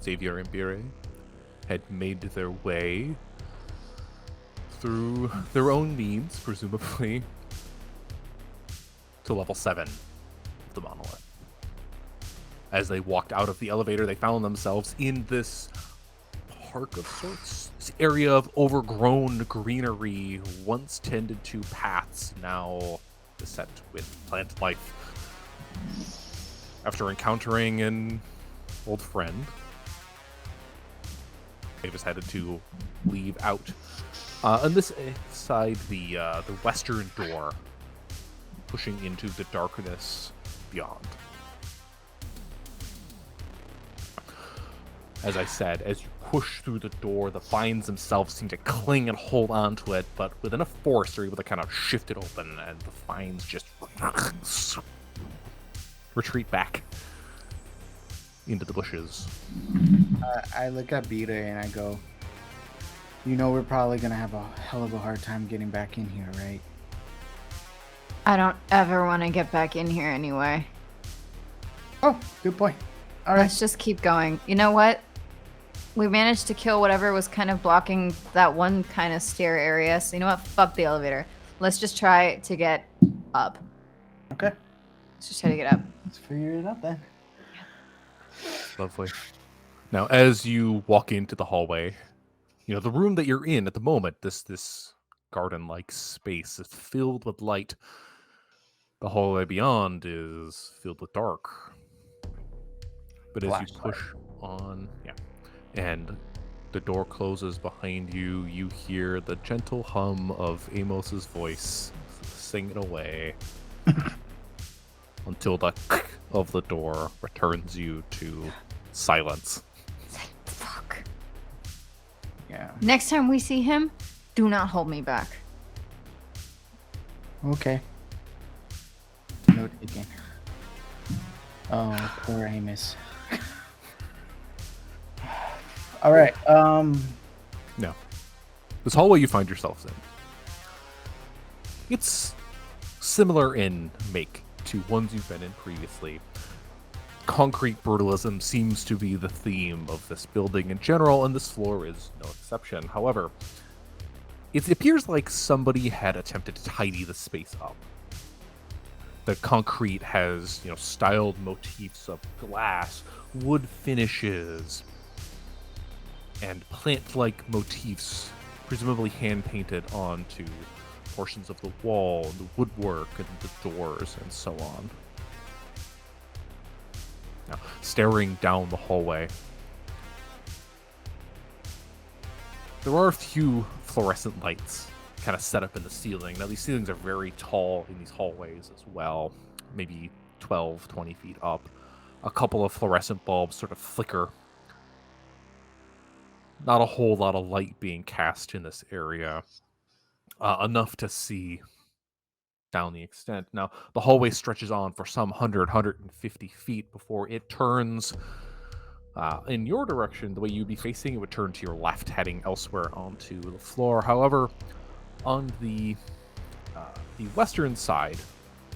Xavier and Bire had made their way through their own means, presumably, to level 7 of the monolith. As they walked out of the elevator, they found themselves in this park of sorts. This area of overgrown greenery, once tended to paths, now beset with plant life. After encountering an old friend, They've decided to leave out. On this side, the western door, pushing into the darkness beyond. As I said, as you push through the door, the vines themselves seem to cling and hold onto it, but with enough force, they're able to kind of shift it open, and the vines just retreat back into the bushes. I look at Beta and I go, you know we're probably going to have a hell of a hard time getting back in here, right? I don't ever want to get back in here anyway. Oh, good point. All right. Let's just keep going. You know what? We managed to kill whatever was kind of blocking that one kind of stair area. So you know what? Fuck the elevator. Let's just try to get up. Okay. Let's just try to get up. Let's figure it out then. Lovely. Now, as you walk into the hallway, you know, the room that you're in at the moment, this garden-like space is filled with light. The hallway beyond is filled with dark. But as you push on, and the door closes behind you, you hear the gentle hum of Amos's voice singing away until the of the door returns you to silence. Fuck. Yeah. Next time we see him, do not hold me back. Okay. No taking. Oh, poor Amos. All right. No. This hallway you find yourselves in, it's similar in make to ones you've been in previously. Concrete brutalism seems to be the theme of this building in general, and this floor is no exception. However, it appears like somebody had attempted to tidy the space up. The concrete has, styled motifs of glass, wood finishes, and plant-like motifs, presumably hand-painted onto portions of the wall, the woodwork, and the doors, and so on. Now, staring down the hallway, there are a few fluorescent lights kind of set up in the ceiling. Now, these ceilings are very tall in these hallways as well, maybe 12, 20 feet up. A couple of fluorescent bulbs sort of flicker. Not a whole lot of light being cast in this area. Enough to see down the extent. Now, the hallway stretches on for some 150 feet before it turns in your direction. The way you'd be facing, it would turn to your left, heading elsewhere onto the floor. However, on the western side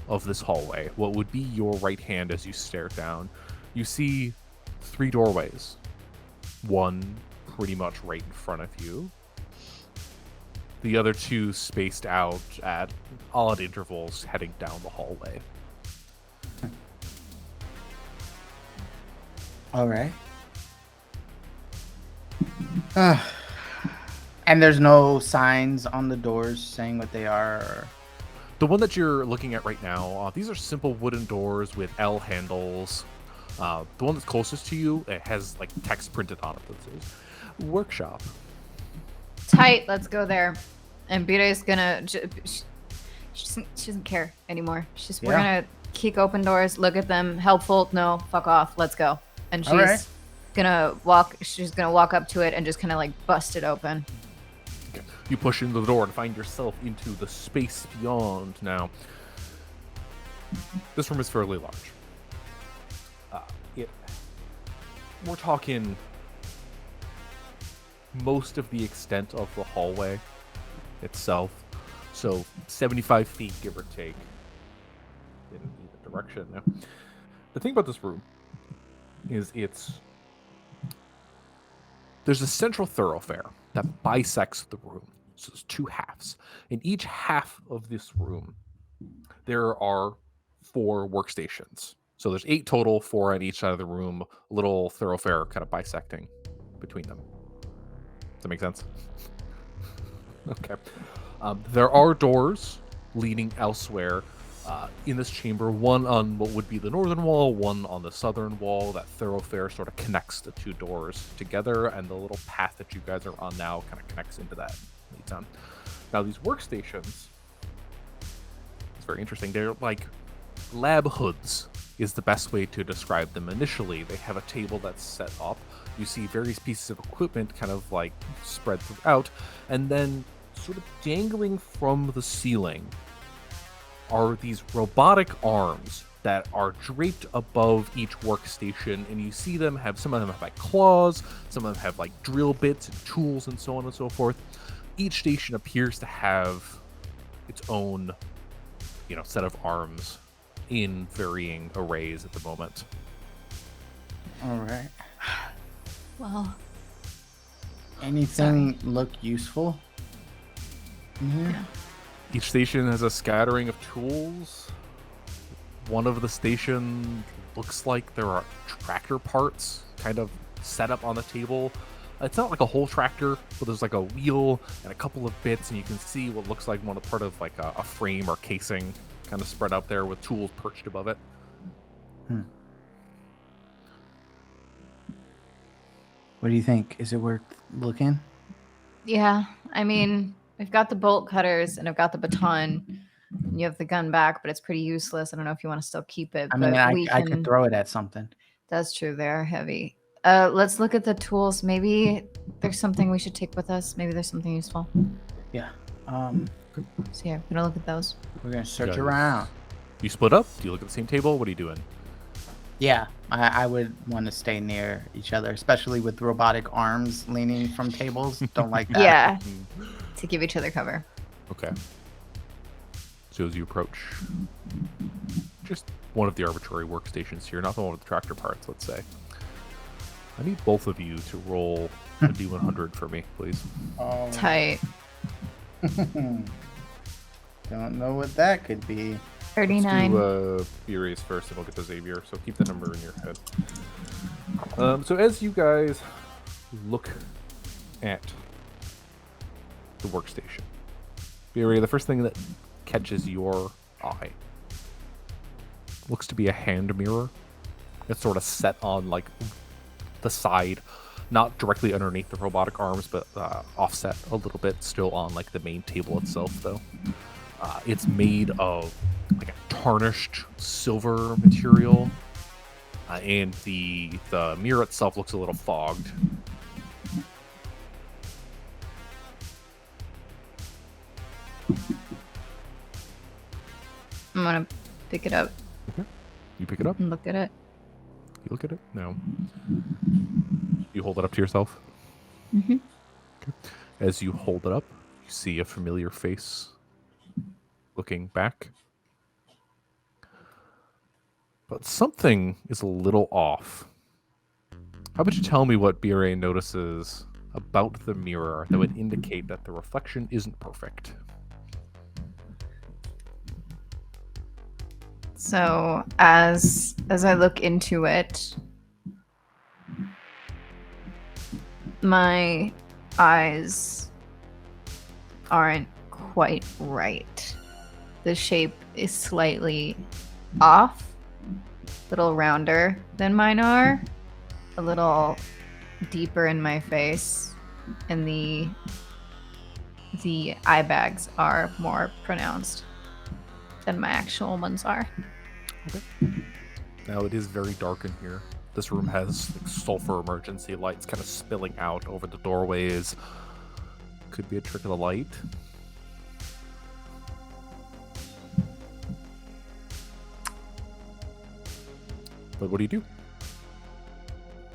of this hallway, what would be your right hand as you stare down, you see 3 doorways. One pretty much right in front of you. The other 2 spaced out at odd intervals heading down the hallway. All right. And there's no signs on the doors saying what they are? Or... The one that you're looking at right now, these are simple wooden doors with L handles. The one that's closest to you, it has like text printed on it that says workshop. Tight, let's go there. And Bira's gonna... She doesn't care anymore. We're gonna kick open doors, look at them, helpful, no, fuck off, let's go. And she's gonna walk up to it and just kind of like bust it open. Okay. You push into the door and find yourself into the space beyond. Now, this room is fairly large. We're talking most of the extent of the hallway itself. So 75 feet, give or take, in either direction. Now, the thing about this room is there's a central thoroughfare that bisects the room. So there's 2 halves. In each half of this room, there are 4 workstations. So there's 8 total, 4 on each side of the room, a little thoroughfare kind of bisecting between them. Does that make sense? Okay. There are doors leading elsewhere, in this chamber, one on what would be the northern wall, one on the southern wall. That thoroughfare sort of connects the two doors together, and the little path that you guys are on now kind of connects into that. Now, these workstations, it's very interesting. They're like lab hoods is the best way to describe them initially. They have a table that's set up. You see various pieces of equipment kind of like spread throughout, and then sort of dangling from the ceiling are these robotic arms that are draped above each workstation, and you see them have, some of them have like claws, some of them have like drill bits and tools and so on and so forth. Each station appears to have its own, set of arms in varying arrays at the moment. All right. Well, Anything look useful in here? Yeah. Each station has a scattering of tools. One of the station looks like there are tractor parts kind of set up on the table. It's not like a whole tractor, but there's like a wheel and a couple of bits, and you can see what looks like part of like a frame or casing kind of spread out there with tools perched above it. What do you think? Is it worth looking? yeah. I mean, we've got the bolt cutters and I've got the baton. And you have the gun back, but it's pretty useless. I don't know if you want to still keep it. I mean, but I could throw it at something. That's true. They're heavy. Let's look at the tools. Maybe there's something we should take with us. Maybe there's something useful. Yeah. So yeah, we're gonna look at those. We're gonna search Guys. around. You split up? Do you look at the same table? What are you doing? Yeah, I would want to stay near each other, especially with robotic arms leaning from tables. Don't like that. Yeah, to give each other cover. Okay. So as you approach just one of the arbitrary workstations here, not the one with the tractor parts, let's say. I need both of you to roll a D100 for me, please. Tight. Don't know what that could be. 39. Let's do Furious first, and we'll get to Xavier, so keep the number in your head. So as you guys look at the workstation, Fury, the first thing that catches your eye looks to be a hand mirror. It's sort of set on like the side, not directly underneath the robotic arms, but offset a little bit, still on like the main table itself though. It's made of like a tarnished silver material, and the mirror itself looks a little fogged. I'm gonna pick it up You pick it up. and look at it. You look at it. No. You hold it up to yourself. Mhm. Okay. As you hold it up, you see a familiar face looking back. But something is a little off. How about you tell me what BRA notices about the mirror that would indicate that the reflection isn't perfect? So as I look into it, my eyes aren't quite right. The shape is slightly off, a little rounder than mine are, a little deeper in my face, and the eye bags are more pronounced than my actual ones are. Now, it is very dark in here. This room has like, sulfur emergency lights kind of spilling out over the doorways. Could be a trick of the light. But what do you do?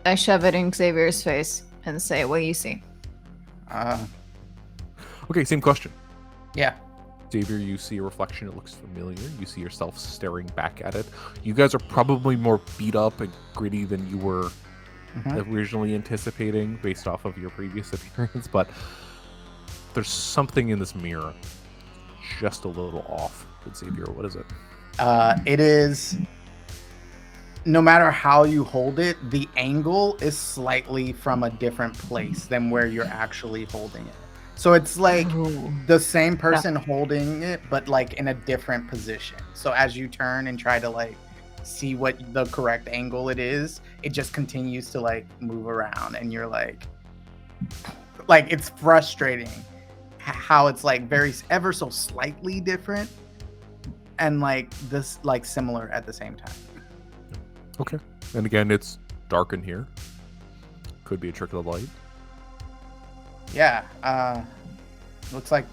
I shove it in Xavier's face and say, "What do you see?" Okay, same question. Yeah. Xavier, you see a reflection. It looks familiar. You see yourself staring back at it. You guys are probably more beat up and gritty than you were originally anticipating based off of your previous appearance, but there's something in this mirror just a little off. But Xavier, what is it? It is, no matter how you hold it, the angle is slightly from a different place than where you're actually holding it. So it's like Ooh. the same person holding it, but like in a different position. So as you turn and try to like see what the correct angle it is, it just continues to like move around, and you're like it's frustrating how it's like very ever so slightly different and like this like similar at the same time. Okay. And again, it's dark in here. Could be a trick of the light. Yeah. Looks like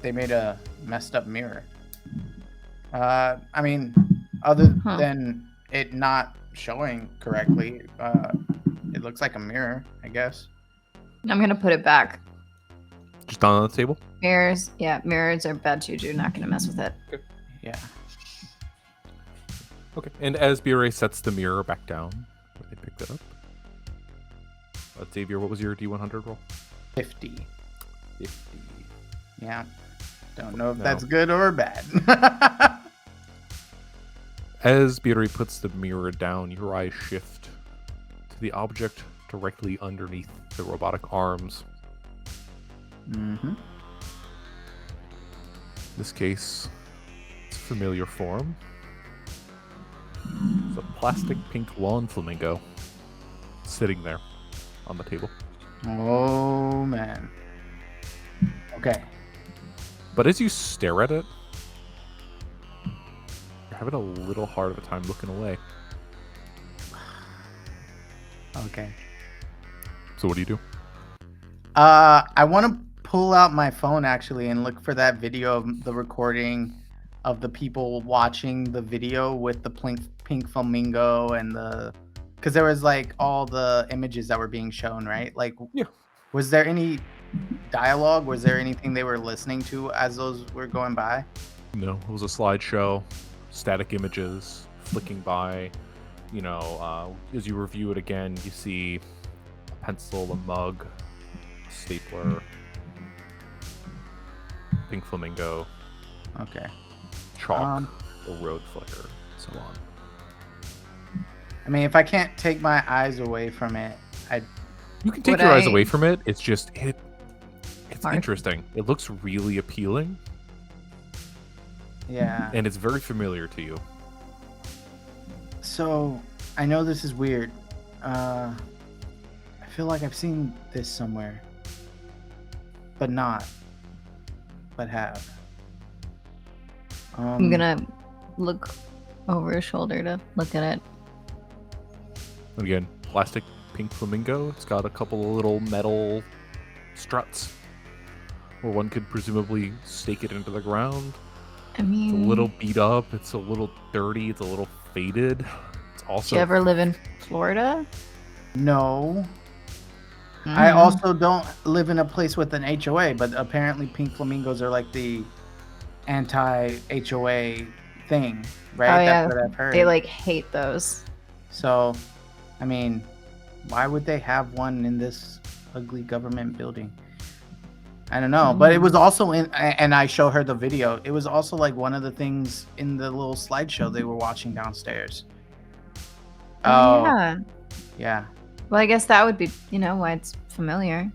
they made a messed up mirror. I mean, other than it not showing correctly, it looks like a mirror, I guess. I'm gonna put it back. Just on the table? Mirrors, yeah, mirrors are bad juju. Not gonna mess with it. Yeah. Okay. And as Bure sets the mirror back down, they picked it up. Xavier, what was your D100 roll? 50. 50. Yeah. Don't know if No. that's good or bad. As Bure puts the mirror down, your eyes shift to the object directly underneath the robotic arms. Mm-hmm. In this case, it's a familiar form. It's a plastic pink lawn flamingo sitting there on the table. Oh, man. Okay. But as you stare at it, you're having a little hard of a time looking away. Okay. So what do you do? I want to pull out my phone actually and look for that video of the recording of the people watching the video with the pink flamingo and because there was like all the images that were being shown, right? Like, Yeah. Was there any dialogue? Was there anything they were listening to as those were going by? No, it was a slideshow, static images flicking by. You know, as you review it again, you see a pencil, a mug, a stapler, pink flamingo, Okay. chalk, a road flare, and so on. I mean, if I can't take my eyes away from it, You can take Would your eyes I- away from it. It's just it's Hard. interesting. It looks really appealing, yeah. and it's very familiar to you. So, I know this is weird. I feel like I've seen this somewhere. But not. But have. I'm gonna look over his shoulder to look at it. And again, plastic pink flamingo. It's got a couple of little metal struts where one could presumably stake it into the ground. I mean, It's a little beat up. It's a little dirty. It's a little faded. It's do also you ever live in Florida? No. I also don't live in a place with an HOA, but apparently pink flamingos are like the anti-HOA thing, right? Oh, yeah. That's what I've heard. They like hate those. So, I mean, why would they have one in this ugly government building? I don't know, but it was also and I show her the video. It was also like one of the things in the little slideshow they were watching downstairs. Oh, Yeah. yeah. Well, I guess that would be, why it's familiar.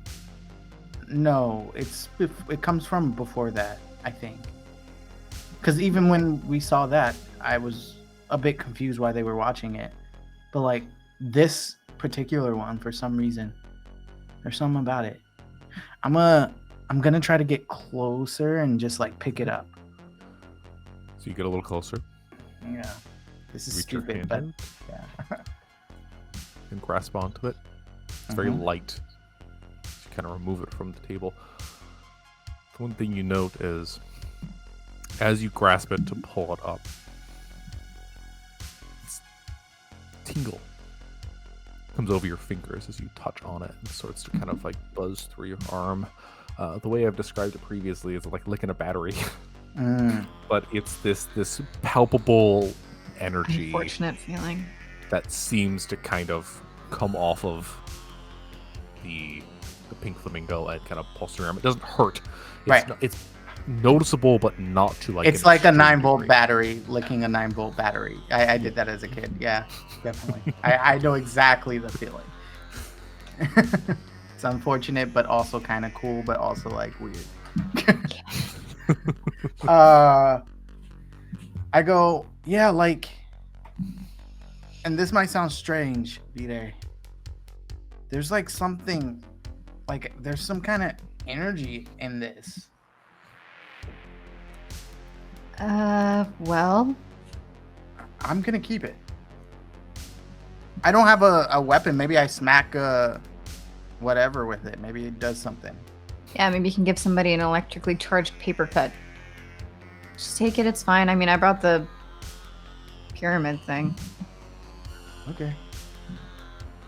No, it comes from before that, I think. Because even when we saw that, I was a bit confused why they were watching it. But like this particular one, for some reason, there's something about it. I'm gonna try to get closer and just like pick it up. so you get a little closer. Yeah, this is Reach your stupid, hand but in yeah. and grasp onto it. It's very Mhm. light. You kind of remove it from the table. The one thing you note is, as you grasp it to pull it up, it's tingle comes over your fingers as you touch on it and starts to kind of like buzz through your arm. The way I've described it previously is like licking a battery, Mm. but it's this palpable energy Unfortunate feeling. that seems to kind of come off of the pink flamingo and kind of pulse your arm. It doesn't hurt. It's Right. It's noticeable, but not to like. It's an like a extreme 9-volt degree. battery, licking a 9-volt battery. I did that as a kid. Yeah, definitely. I know exactly the feeling. It's unfortunate, but also kind of cool, but also like weird. I go, yeah, like, and this might sound strange, B-Day. There's like something, like there's some kind of energy in this. Well, I'm gonna keep it. I don't have a weapon. Maybe I smack whatever with it. Maybe it does something. yeah, maybe you can give somebody an electrically charged paper cut. Just take it, it's fine. I mean, I brought the pyramid thing. Okay.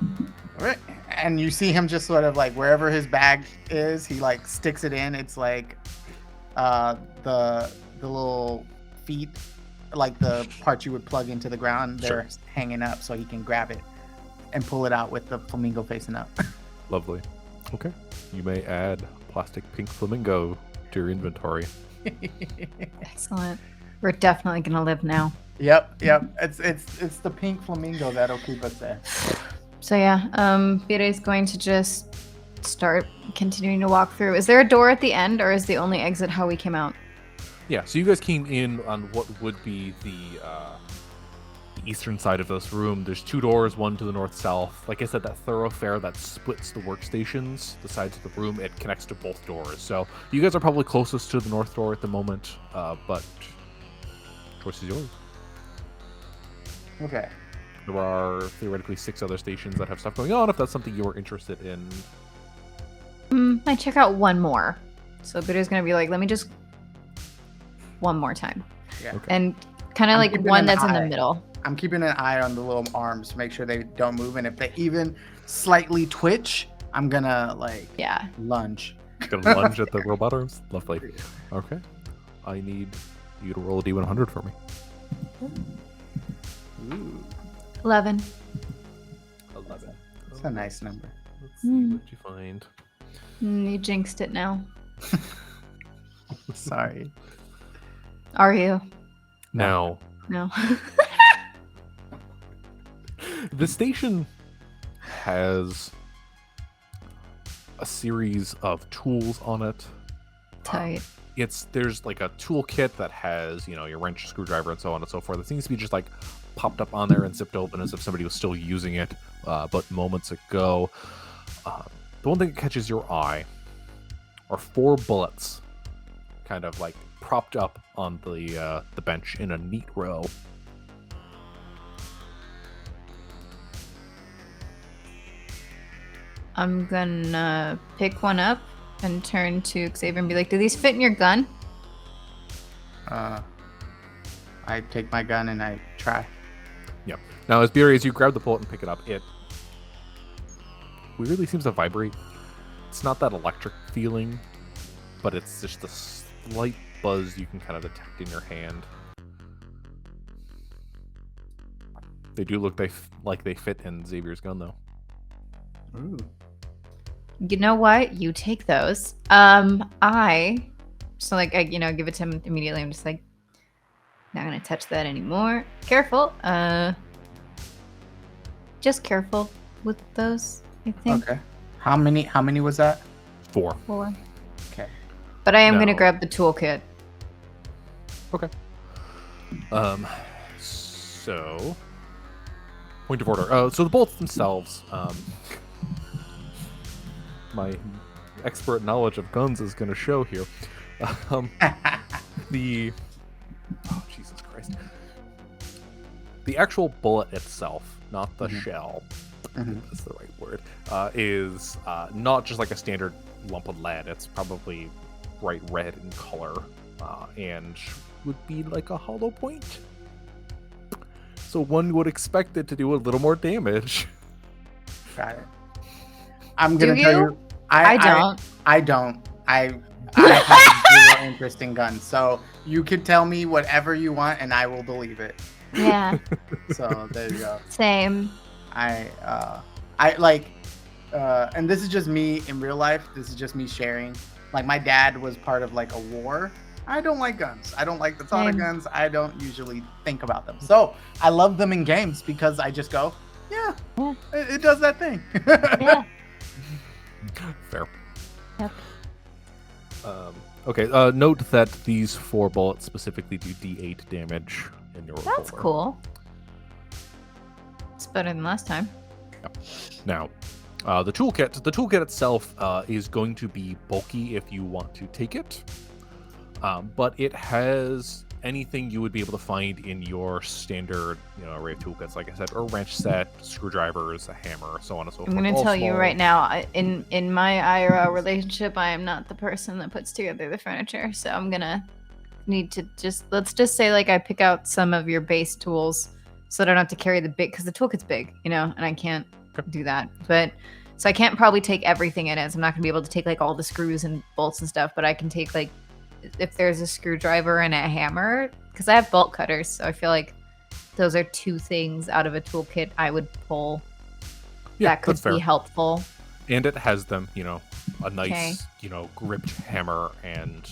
All right. And you see him just sort of like wherever his bag is, he like sticks it in. It's like the little feet, like the parts you would plug into the ground, they're hanging up so he can grab it and pull it out with the flamingo facing up. Lovely. Okay. You may add plastic pink flamingo to your inventory. Excellent. We're definitely gonna live now. Yep. It's the pink flamingo that'll keep us there. So yeah, Vire's going to just start continuing to walk through. Is there a door at the end, or is the only exit how we came out? Yeah, so you guys came in on what would be the eastern side of this room. There's two doors, one to the north-south. Like I said, that thoroughfare that splits the workstations, the sides of the room, it connects to both doors. So you guys are probably closest to the north door at the moment, but choice is yours. Okay. There are theoretically 6 other stations that have stuff going on, if that's something you were interested in. I check out one more. So Vire's gonna be like, let me just one more time. Yeah. Okay. And kind of I'm like keeping one an that's in the eye. middle. I'm keeping an eye on the little arms to make sure they don't move, and if they even slightly twitch, I'm gonna like Yeah. lunge. Gonna lunge at the robot arms? Lovely. Okay. I need you to roll a D100 for me. Ooh, 11. 11. that's a nice number. Let's see what you find. You jinxed it now. Sorry. Are you? Now, No. the station has a series of tools on it. Tight. There's like a toolkit that has, your wrench, screwdriver, and so on and so forth. It seems to be just like popped up on there and zipped open as if somebody was still using it, but moments ago. The one thing that catches your eye are 4 bullets, kind of like propped up on the bench in a neat row. I'm gonna pick one up and turn to Xavier and be like, do these fit in your gun? I take my gun and I try. Yep. Now, as Beery, as you grab the bullet and pick it up, it weirdly seems to vibrate. It's not that electric feeling, but it's just a slight buzz you can kind of detect in your hand. They do look like they fit in Xavier's gun, though. Ooh. You know what? You take those. I give it to him immediately. I'm just like, not gonna touch that anymore. Careful. Just careful with those, I think. Okay. How many was that? 4. 4. Okay. But I am gonna No. grab the toolkit. Okay. So point of order. So the bullets themselves, my expert knowledge of guns is going to show here. Oh, Jesus Christ. The actual bullet itself, not the shell, that's the right word, is not just like a standard lump of lead. It's probably bright red in color, and would be like a hollow point. So one would expect it to do a little more damage. Got it. I'm gonna Do tell you? you. I don't. I don't. I have zero interest in guns. So you can tell me whatever you want, and I will believe it. Yeah. So there you go. Same. I like, and this is just me in real life. This is just me sharing. Like my dad was part of like a war. I don't like guns. I don't like the thought of Same. guns. I don't usually think about them. So I love them in games because I just go, yeah, it does that thing. Yeah. Fair. Yep. Okay. Note that these 4 bullets specifically do D8 damage in your revolver. That's cool. It's better than last time. Now, the toolkit itself is going to be bulky if you want to take it, but it has anything you would be able to find in your standard, array of toolkits. Like I said, a wrench set, screwdrivers, a hammer, so on and so forth. I'm going to tell you right now, in my IRL relationship, I am not the person that puts together the furniture. So I'm going to need to let's just say like I pick out some of your base tools so I don't have to carry the big, because the toolkit's big, and I can't do that. But so I can't probably take everything in it. So I'm not going to be able to take like all the screws and bolts and stuff, but I can take like, if there's a screwdriver and a hammer, because I have bolt cutters, so I feel like those are 2 things out of a toolkit I would pull that could be helpful. And it has them, a nice, gripped hammer and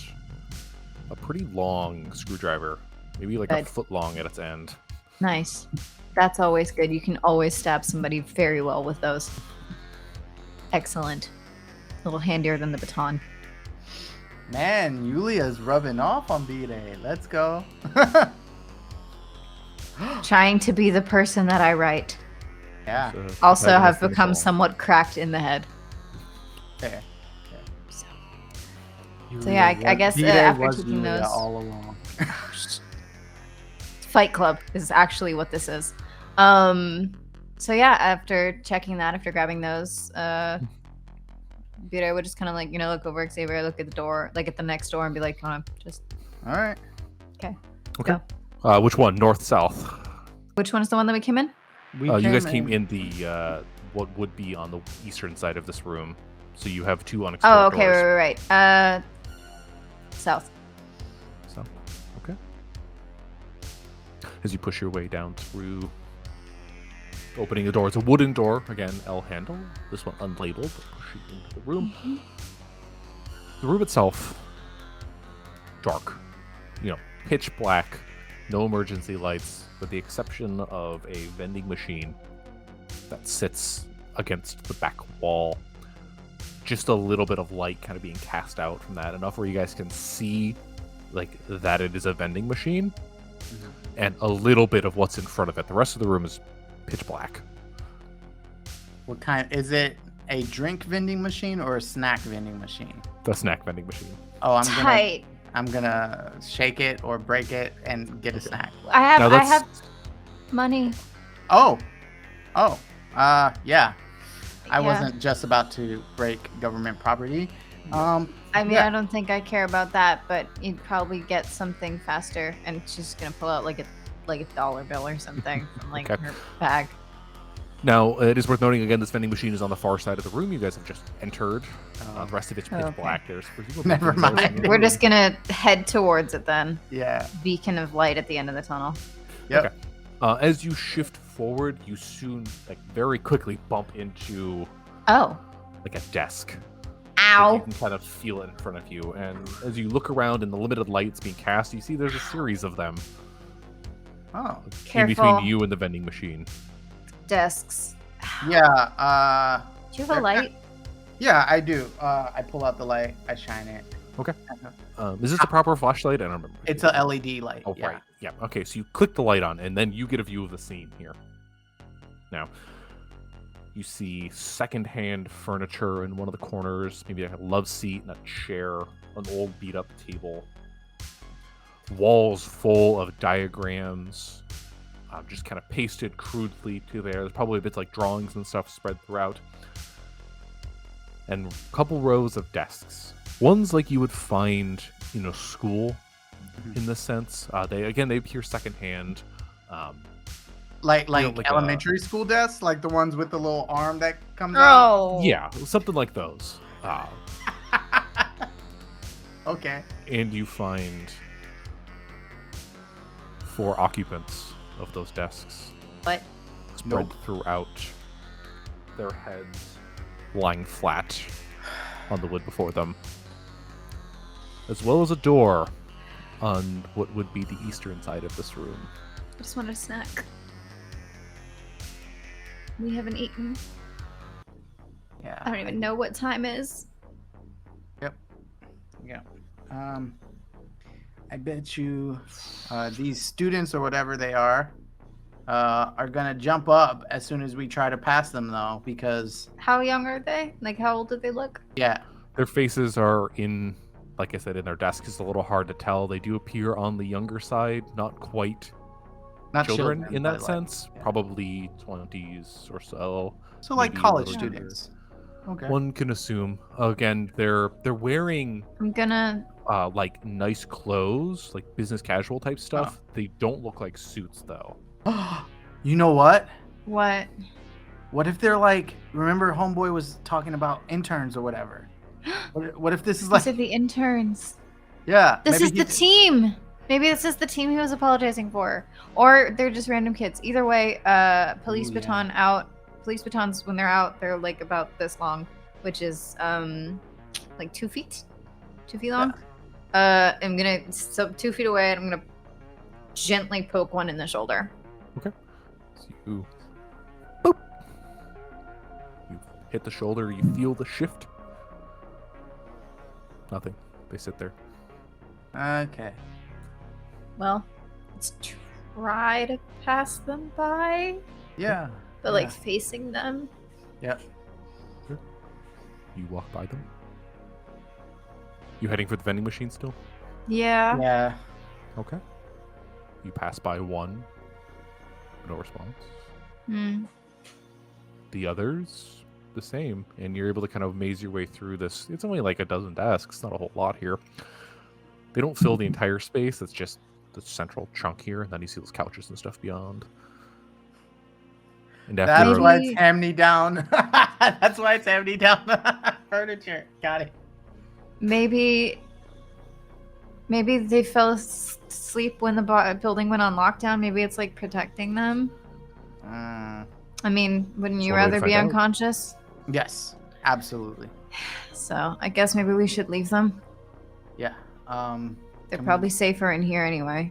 a pretty long screwdriver, maybe like a foot long at its end. Nice. That's always good. You can always stab somebody very well with those. Excellent. A little handier than the baton. Man, Yulia's rubbing off on B-Day. Let's go. Trying to be the person that I write. Yeah. Also have become somewhat cracked in the head. Okay. So yeah, I guess after taking Yulia those... all along. Fight Club is actually what this is. So yeah, after checking that, after grabbing those, I would just kind of like, look over at Xavier, look at the door, like at the next door, and be like, come on, just... All right. Okay. Which one? North, south? Which one is the one that we came in? You guys came in the, what would be on the eastern side of this room. So you have 2 unexplored doors. Oh, okay, right. South. South, okay. As you push your way down through, opening the door, it's a wooden door, again, L handle. This one unlabeled, but pushing into the room. Mm-hmm. The room itself, dark, pitch black, no emergency lights, with the exception of a vending machine that sits against the back wall. Just a little bit of light kind of being cast out from that, enough where you guys can see like that it is a vending machine, and a little bit of what's in front of it. The rest of the room is pitch black. What kind? Is it a drink vending machine or a snack vending machine? The snack vending machine. Oh, Tight. I'm gonna shake it or break it and get a snack. I have money. Oh, yeah. I wasn't just about to break government property. I don't think I care about that, but you'd probably get something faster. And she's gonna pull out like a dollar bill or something from like her bag. Now, it is worth noting again, this vending machine is on the far side of the room. You guys have just entered. The rest of it's pitch black. There's never mind. We're just gonna head towards it then. Yeah. Beacon of light at the end of the tunnel. Yep. Okay. As you shift forward, you soon, very quickly bump into like a desk. Ow! You can kind of feel it in front of you, and as you look around in the limited lights being cast, you see there's a series of them. Oh. Careful. In between you and the vending machine. Desks. Yeah. Do you have a light? Yeah, I do. I pull out the light. I shine it. Okay. Is this a proper flashlight? I don't remember. It's a LED light. Oh, right. Yeah. Okay, so you click the light on, and then you get a view of the scene here. Now, you see secondhand furniture in one of the corners, maybe a love seat and a chair, an old beat-up table. Walls full of diagrams, just kind of pasted crudely to there. There's probably bits like drawings and stuff spread throughout. And a couple rows of desks. Ones like you would find in a school, in this sense. They appear secondhand. Like elementary school desks, like the ones with the little arm that comes out. Yeah, something like those. Okay. And you find 4 occupants of those desks. What? Spread throughout, their heads lying flat on the wood before them, as well as a door on what would be the eastern side of this room. I just wanted a snack. We haven't eaten. Yeah. I don't even know what time is. Yeah. I bet you these students or whatever they are gonna jump up as soon as we try to pass them, though, because How young are they? Like, how old do they look? yeah, Their faces are in, like I said, in their desks. It's a little hard to tell. They do appear on the younger side, not quite not children in that but, sense. yeah. Probably 20s or so. So like maybe a college little younger. students. Okay. One can assume. Again, they're wearing I'm gonna. like nice clothes, like business casual type stuff. They don't look like suits though. You know what? What? What if they're like? Remember, Homeboy was talking about interns or whatever. What if this is These like? are the interns. Yeah. This maybe is the team. Maybe this is the team he was apologizing for, or they're just random kids. Either way, police Ooh, baton out. Police batons, when they're out, they're like about this long, which is like 2 feet, 2 feet long. I'm gonna 2 feet away, and I'm gonna gently poke one in the shoulder. So you, boop. You hit the shoulder. You feel the shift. Nothing. They sit there. Okay. Well, let's try to pass them by, Yeah. but like facing them. Yep. You walk by them. You heading for the vending machine still? Yeah. Yeah. Okay. You pass by one. No response. Hmm. The others, the same. And you're able to kind of maze your way through this. It's only like a dozen desks, not a whole lot here. They don't fill the entire space. It's just the central chunk here. And then you see those couches and stuff beyond. And That's after why it's hand-me-down. That's why it's hand-me-down furniture. Got it. Maybe they fell asleep when the building went on lockdown. Maybe it's like protecting them. I mean, wouldn't you One way to rather be find out. unconscious? Yes, absolutely. So I guess maybe we should leave them. Yeah. They're Come probably safer in here anyway.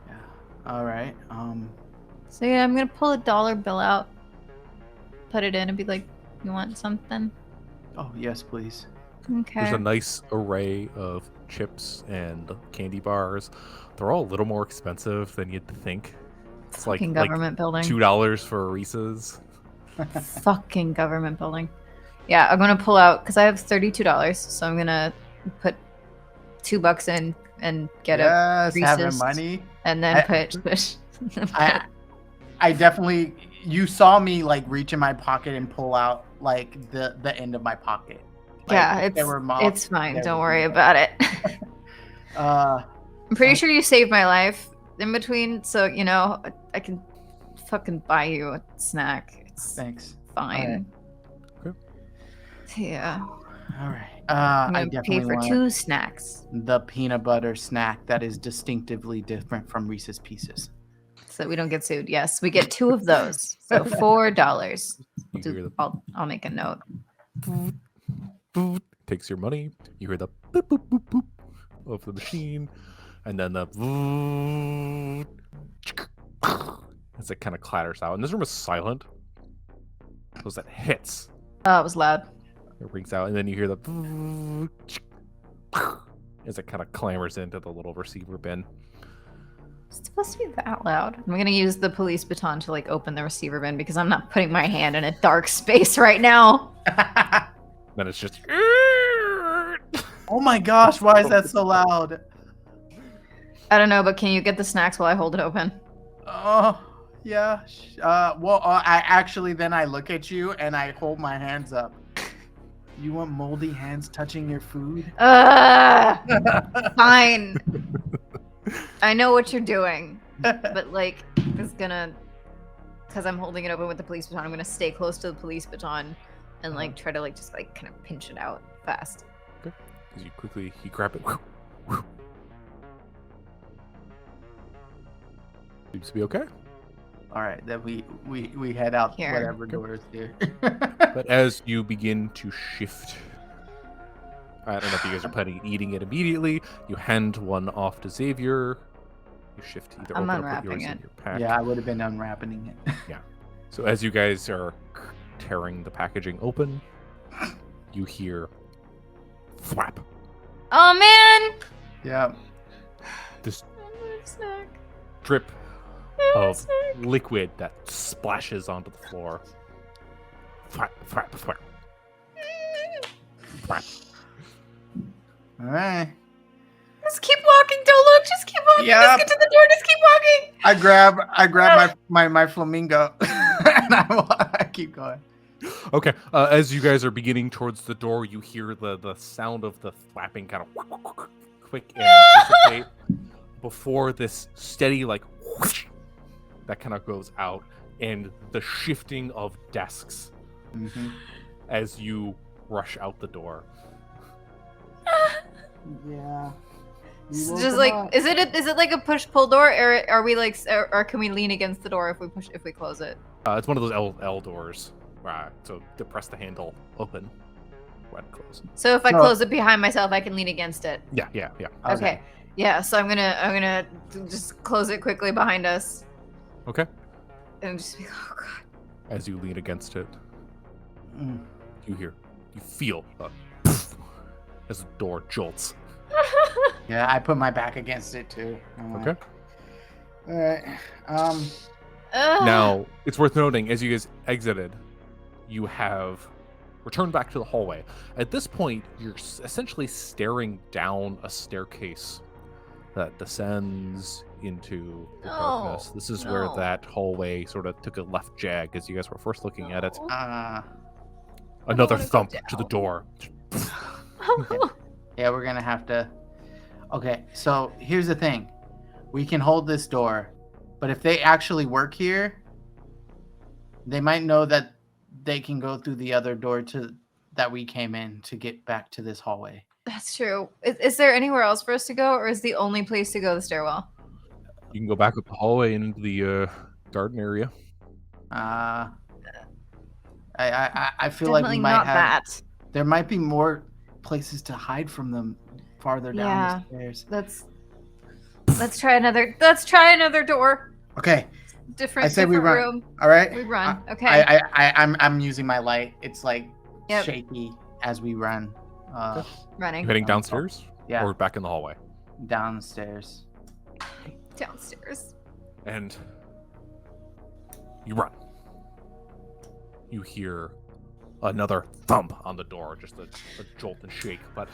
Yeah. All right. So yeah, I'm gonna pull a dollar bill out, put it in, and be like, "You want something?" Oh yes, please. Okay. there's a nice array of chips and candy bars. They're all a little more expensive than you'd think. It's Fucking like government building. $2 for a Reese's. Fucking government building. Yeah, I'm gonna pull out because I have $32, so I'm gonna put $2 in and get a yes, having Reese's, money. and then put. I definitely. You saw me like reach in my pocket and pull out like the end of my pocket. Like, Yeah, if there were it's fine. there Don't would worry be- about it. Uh, I'm pretty sure you saved my life in between, so you know I can fucking buy you a snack. It's thanks. fine. Okay. Yeah, All right. I'm I gonna pay definitely for want 2 snacks, the peanut butter snack that is distinctively different from Reese's Pieces. so we don't get sued. Yes, we get 2 of those, so $4. You hear the I'll make a note. boop, takes your money. You hear the boop boop boop boop of the machine, and then the boop, as it kind of clatters out. And this room is silent. So that hits, Oh, it was loud. it rings out, and then you hear the boop, as it kind of clambers into the little receiver bin. It's supposed to be that loud. I'm gonna use the police baton to like open the receiver bin because I'm not putting my hand in a dark space right now. Then it's just Oh my gosh, why is that so loud? I don't know, but can you get the snacks while I hold it open? Oh, yeah. Well, I actually then I look at you and I hold my hands up. You want moldy hands touching your food? Fine. I know what you're doing, but like, it's gonna, because I'm holding it open with the police baton, I'm gonna stay close to the police baton and like try to like just like kind of pinch it out fast. As you grab it. Seems to be okay. All right, then we head out Here. whatever doors here. But as you begin to shift, I don't know if you guys are planning on eating it immediately. You hand one off to Xavier. You shift either I'm open or put unwrapping yours it. in your pack. Yeah, I would have been unwrapping it. So as you guys are tearing the packaging open, You hear flap. Oh man! Yeah. This I'm sick. drip I'm of sick. liquid that splashes onto the floor. Flap, flap, flap, flap. All right. Just keep walking. Don't look. Just keep walking. Yep. Just get to the door. Just keep walking. I grab my flamingo and I keep going. Okay, as you guys are beginning towards the door, you hear the sound of the flapping kind of quick and anticipate before this steady like whoosh, that kind of goes out, and the shifting of desks Mm-hmm. as you rush out the door. Yeah. It's just like, is it like a push pull door, or are we like, or can we lean against the door if we close it? It's one of those L doors. So to press the handle open, and close. So if I No. close it behind myself, I can lean against it. Yeah. Okay. Yeah. So I'm gonna just close it quickly behind us, Okay. and just be, oh god. As you lean against it, Mm. you feel as the door jolts. Yeah, I put my back against it too. I'm like, Okay. all right. Ugh. Now, it's worth noting, as you guys exited, you have returned back to the hallway. At this point, you're essentially staring down a staircase that descends into the No, darkness. This is where no. that hallway sort of took a left jag as you guys were first looking at it. No. Another wanna go thump to the down. door. Yeah, we're gonna have to. Okay, so here's the thing: we can hold this door, but if they actually work here, they might know that they can go through the other door that we came in to get back to this hallway. That's true. Is there anywhere else for us to go, or is the only place to go the stairwell? You can go back up the hallway and into the garden area. I feel like we Definitely might not have. that. There might be more places to hide from them farther down Yeah. the stairs. Let's try another. Let's try another door. Okay, Different. I say we different run. room. all right. We run. Okay. I'm using my light. It's like Yep. shaky as we run. Running You heading downstairs? Yeah, Or back in the hallway? downstairs. downstairs. And you run. You hear another thump on the door, just a jolt and shake. But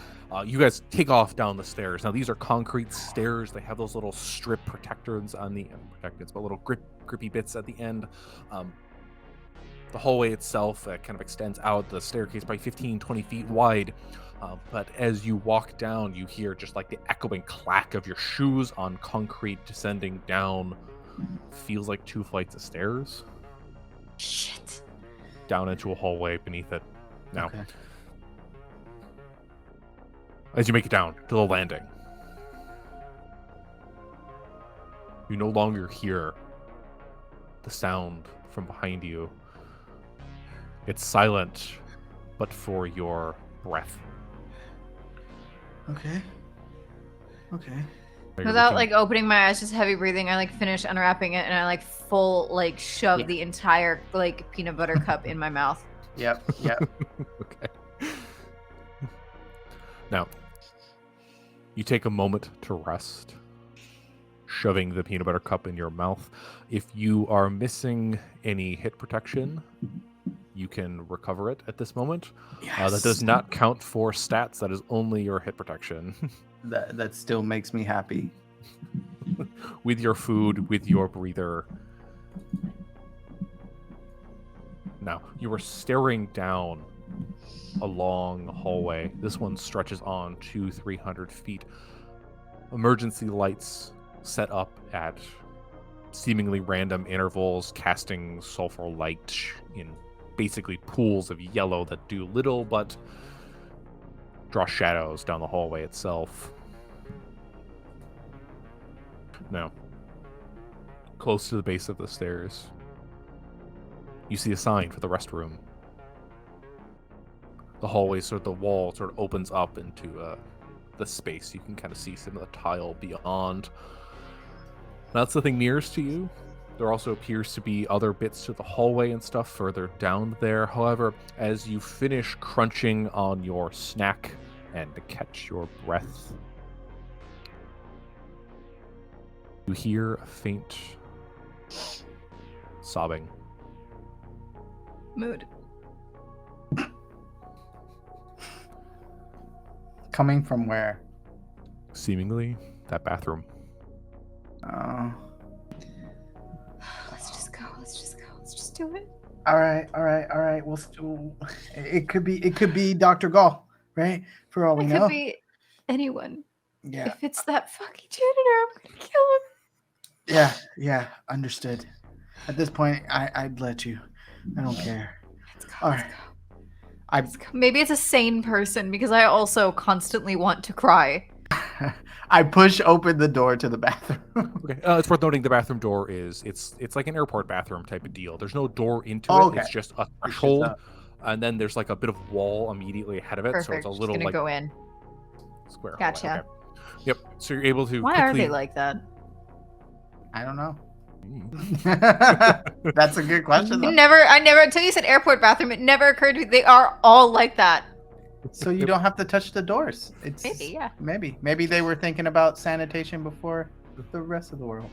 you guys take off down the stairs. Now, these are concrete stairs. They have those little strip protectors on the protectors, but little grippy bits at the end. The hallway itself kind of extends out. The staircase probably 15, 20 feet wide. But as you walk down, you hear just like the echoing clack of your shoes on concrete descending down. Feels like 2 flights of stairs Shit. down into a hallway beneath it. Now, Okay. as you make it down to the landing, you no longer hear the sound from behind you. It's silent, but for your breath. Okay. Okay. You're Without looking- like opening my eyes, just heavy breathing, I like finish unwrapping it and I like full like shove Yeah. the entire like peanut butter cup in my mouth. Yep. Yep. Okay. Now, you take a moment to rest, shoving the peanut butter cup in your mouth. If you are missing any hit protection, you can recover it at this moment. That does not count for stats. That is only your hit protection. That still makes me happy. With your food, with your breather. Now, you are staring down a long hallway. This one stretches on 200-300 feet. Emergency lights set up at seemingly random intervals, casting sulfur light in basically pools of yellow that do little but draw shadows down the hallway itself. Now, close to the base of the stairs, you see a sign for the restroom. The hallway, the wall sort of opens up into the space. You can kind of see some of the tile beyond. That's the thing nearest to you. There also appears to be other bits to the hallway and stuff further down there. However, as you finish crunching on your snack and to catch your breath, you hear a faint sobbing. Mood. Coming from where? Seemingly that bathroom. Oh. Let's just go. Let's just go. Let's just do it. All right. It could be Dr. Gall, right? For all we It know. could be anyone. Yeah. If it's that fucking janitor, I'm gonna kill him. Yeah. Understood. At this point, I'd let you. I don't care. Let's go. All Let's right. go. I Let's go. Maybe it's a sane person because I also constantly want to cry. I push open the door to the bathroom. Okay. It's worth noting the bathroom door is it's like an airport bathroom type of deal. There's no door into Oh, it. okay. It's just a threshold, and then there's like a bit of wall immediately ahead of it. Perfect. So it's a Just little gonna like go in. square. Gotcha. Hallway. Okay. Yep. So you're able to. Why are quickly... they like that? I don't know. Mm. That's a good question. Though. I never until you said airport bathroom, it never occurred to me they are all like that. So you don't have to touch the doors. It's Maybe, yeah. Maybe they were thinking about sanitation before the rest of the world.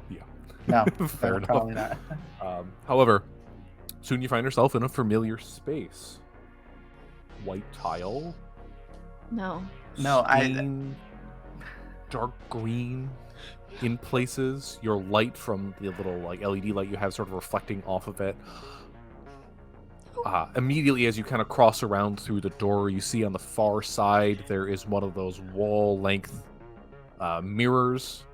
Yeah. No, Fair enough. probably not. However, soon you find yourself in a familiar space. White tile. No. No, stain, dark green in places. Your light from the little like LED light you have sort of reflecting off of it. Immediately as you kind of cross around through the door, you see on the far side there is one of those wall-length mirrors.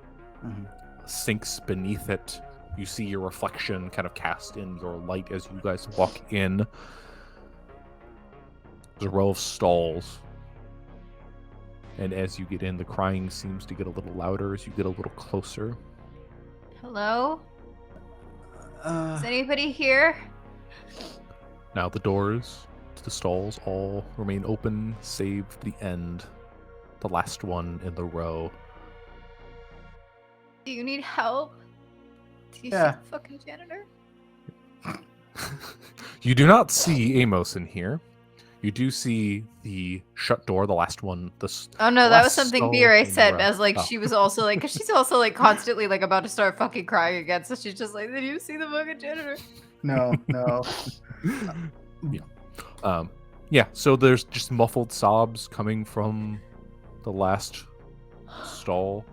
Mhm. Sinks beneath it. You see your reflection kind of cast in your light as you guys walk in. There's a row of stalls. And as you get in, the crying seems to get a little louder as you get a little closer. Hello? Is anybody here? Now the doors to the stalls all remain open, save the end, the last one in the row. Do you need help? Do you Yeah. see the fucking janitor? You do not see Amos in here. You do see the shut door, the last one. Oh no, that was last something stall Vera in the said row. as like Oh. she was also like, cause she's also like constantly like about to start fucking crying again. So she's just like, did you see the fucking janitor? No. Yeah, so there's just muffled sobs coming from the last stall.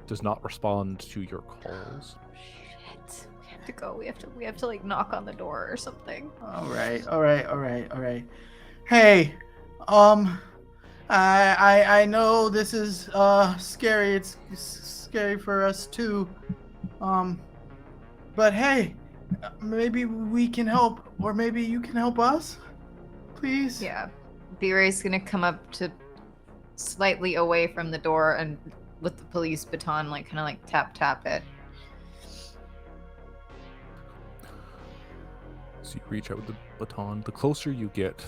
Does not respond to your calls. Shit. We have to go. We have to like knock on the door or something. All right. Hey, I know this is scary. It's scary for us too. But hey, maybe we can help, or maybe you can help us, please. Yeah. B-Ray's gonna come up to slightly away from the door and with the police baton, like kind of like tap it. So you reach out with the baton. The closer you get,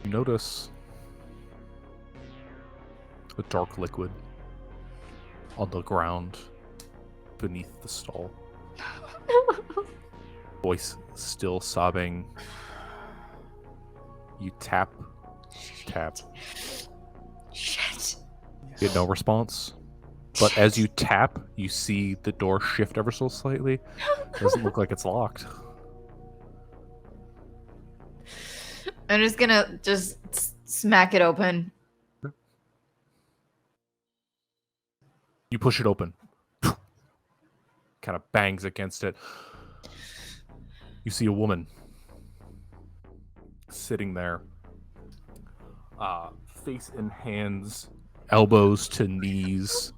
you notice a dark liquid on the ground beneath the stall. Voice still sobbing. You tap. Shit. Get no response. But as you tap, you see the door shift ever so slightly. Doesn't look like it's locked. I'm just gonna smack it open. You push it open. Kind of bangs against it. You see a woman sitting there. Face in hands, elbows to knees.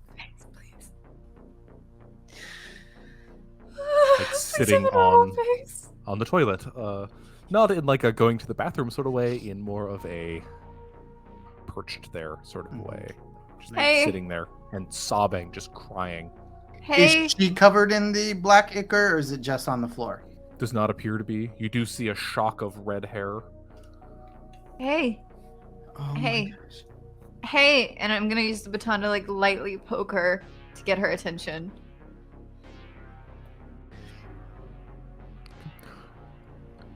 Like sitting on the toilet. Not in like a going to the bathroom sort of way, in more of a perched there sort of way. Just like Hey. sitting there and sobbing, just crying. Hey. Is she covered in the black ichor, or is it just on the floor? Does not appear to be. You do see a shock of red hair. Hey. Oh my Hey. gosh. Hey. And I'm gonna use the baton to like lightly poke her to get her attention.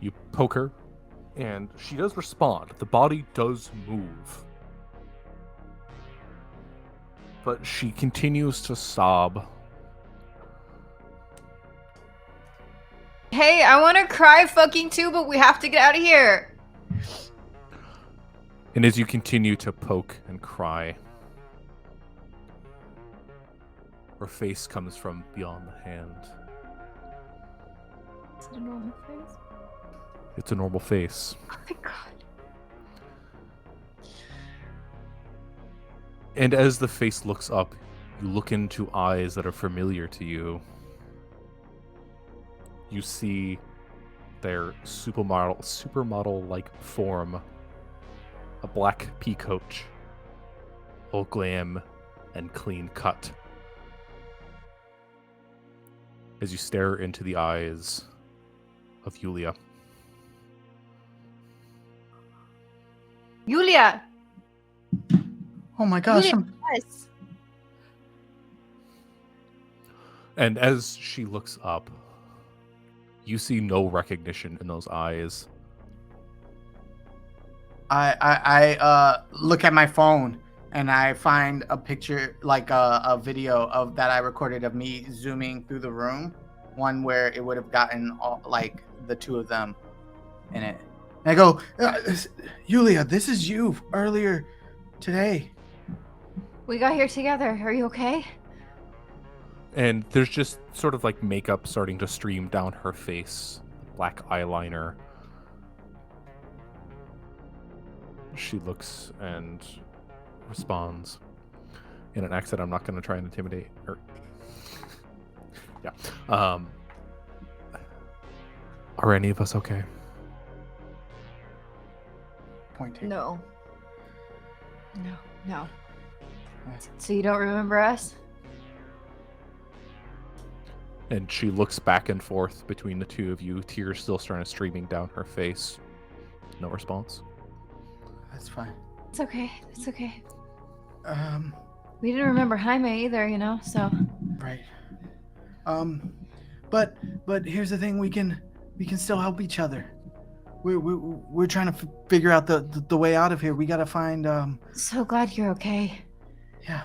You poke her, and she does respond. The body does move. But she continues to sob. Hey, I want to cry fucking too, but we have to get out of here. And as you continue to poke and cry, her face comes from beyond the hand. Is it a normal face? It's a normal face. Oh my god. And as the face looks up, you look into eyes that are familiar to you. You see their supermodel-like form, a black pea coat, all glam and clean cut. As you stare into the eyes of Yulia. Yulia! Oh my gosh. Yulia, yes. And as she looks up, you see no recognition in those eyes. I look at my phone and I find a picture, like a video of that I recorded of me zooming through the room, one where it would have gotten all, like the two of them in it. And I go, Yulia, this is you earlier today. We got here together. Are you okay? And there's just sort of like makeup starting to stream down her face, black eyeliner. She looks and responds in an accent I'm not going to try and intimidate her. Yeah. Are any of us okay? Pointing. No. No. So you don't remember us? And she looks back and forth between the two of you, tears still starting to streaming down her face. No response. That's fine. It's okay. It's okay. We We didn't remember Jaime either, you know, so. Right. But here's the thing: we can still help each other. We're trying to figure out the way out of here. We gotta find. So glad you're okay. Yeah.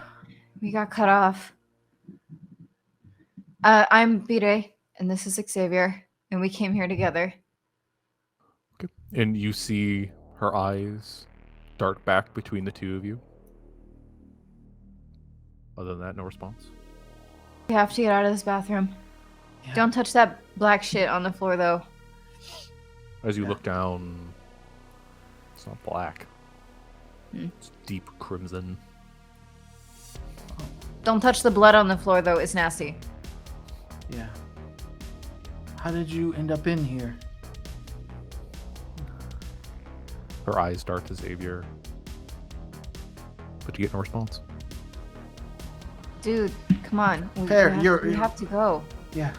We got cut off. I'm Bire, and this is Xavier, and we came here together. Okay. And you see her eyes dart back between the two of you. Other than that, no response. We have to get out of this bathroom. Yeah. Don't touch that black shit on the floor, though. As you look down, it's not black. Hmm. It's deep crimson. Don't touch the blood on the floor, though. It's nasty. Yeah. How did you end up in here? Her eyes dart to Xavier. But you get no response. Dude, come on. Fair, We have to go. Yeah.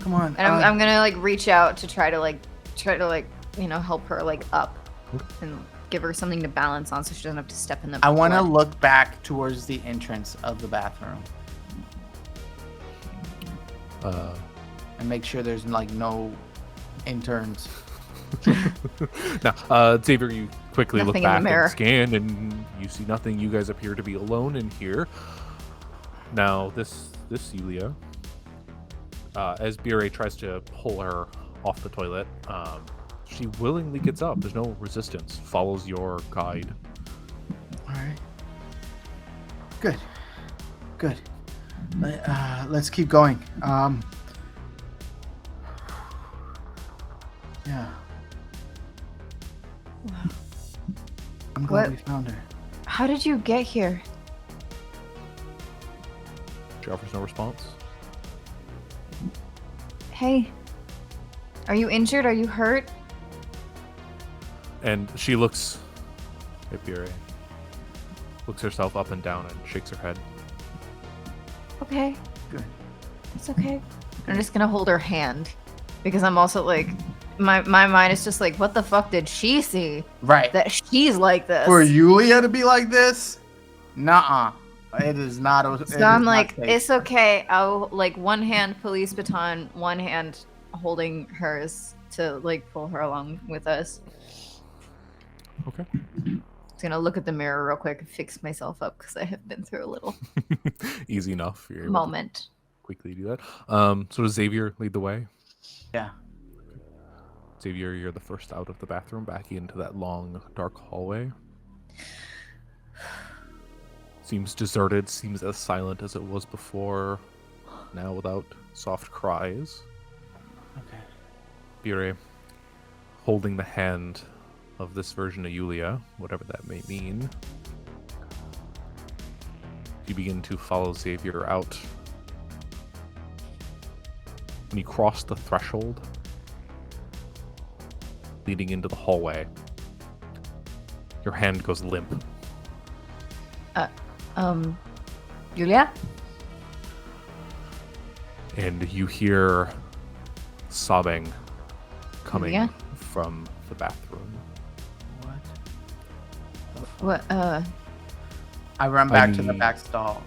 Come on. And I'm gonna like reach out to try to you know, help her like up and give her something to balance on so she doesn't have to step in the I want to blood. look back towards the entrance of the bathroom and make sure there's like no interns. Now, Xavier, you quickly Nothing look in the back mirror. and scan, and you see nothing. You guys appear to be alone in here. Now, this Yulia, as Bire tries to pull her off the toilet, she willingly gets up. There's no resistance. Follows your guide. All right. Good. Let's keep going. Yeah. I'm glad What? we found her. How did you get here? She offers no response. Hey, are you injured? Are you hurt? And she looks at Bire, looks herself up and down, and shakes her head. Okay, Good. it's okay. I'm just gonna hold her hand because I'm also like, my mind is just like, what the fuck did she see Right. that she's like this? For Yulia to be like this? Nuh-uh. It is not. It So is I'm not like, safe. it's okay. I'll like one hand police baton, one hand holding hers to like pull her along with us. Okay. Just gonna look at the mirror real quick and fix myself up because I have been through a little Easy enough. You're able to moment. quickly do that. So does Xavier lead the way? Yeah. Xavier, you're the first out of the bathroom, back into that long, dark hallway. Seems deserted, seems as silent as it was before, now without soft cries. Okay. Bire, holding the hand of this version of Yulia, whatever that may mean. You begin to follow Xavier out. When you cross the threshold, leading into the hallway, your hand goes limp. Julia? And you hear sobbing coming Yeah? from the bathroom. What? What, I run back to the need- back stall.